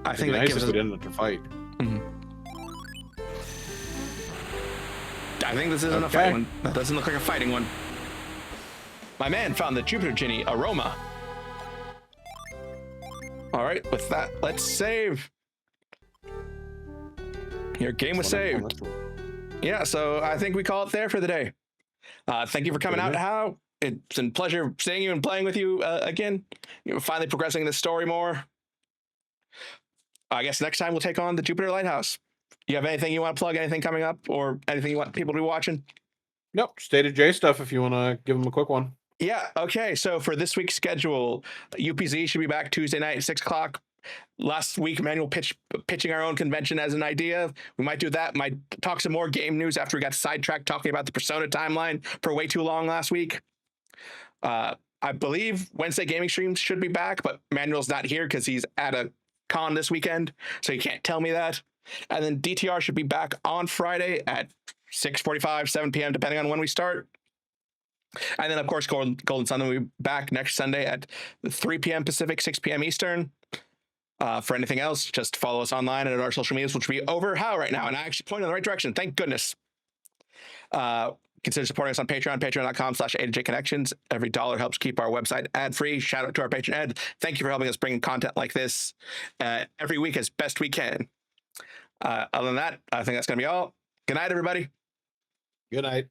I think that gives us... we didn't have to fight. Mm-hmm. I think this isn't a fighting one. That doesn't look like a fighting one. My man found the Jupiter Ginny aroma. All right, with that, let's save. Your game was saved. Yeah, so I think we call it there for the day. Thank you for coming out, How. It's been a pleasure seeing you and playing with you again. Finally progressing this story more. I guess next time we'll take on the Jupiter Lighthouse. You have anything you want to plug, anything coming up, or anything you want people to be watching? Nope. State of J stuff if you want to give them a quick one. Yeah, okay. So for this week's schedule, UPZ should be back Tuesday night at 6 o'clock. Last week, Manuel pitching our own convention as an idea. We might do that. Might talk some more game news after we got sidetracked talking about the Persona timeline for way too long last week. I believe Wednesday gaming streams should be back, but Manuel's not here because he's at a con this weekend, so you can't tell me that. And then DTR should be back on Friday at 6:45, 7 p.m., depending on when we start. And then, of course, Golden Sun will be back next Sunday at 3 p.m. Pacific, 6 p.m. Eastern. For anything else, just follow us online and at our social medias, which will be over How right now. And I actually pointed in the right direction. Thank goodness. Consider supporting us on Patreon, patreon.com/AJConnections. Every dollar helps keep our website ad-free. Shout out to our patron Ed. Thank you for helping us bring content like this every week as best we can. Other than that, I think that's going to be all. Good night, everybody. Good night.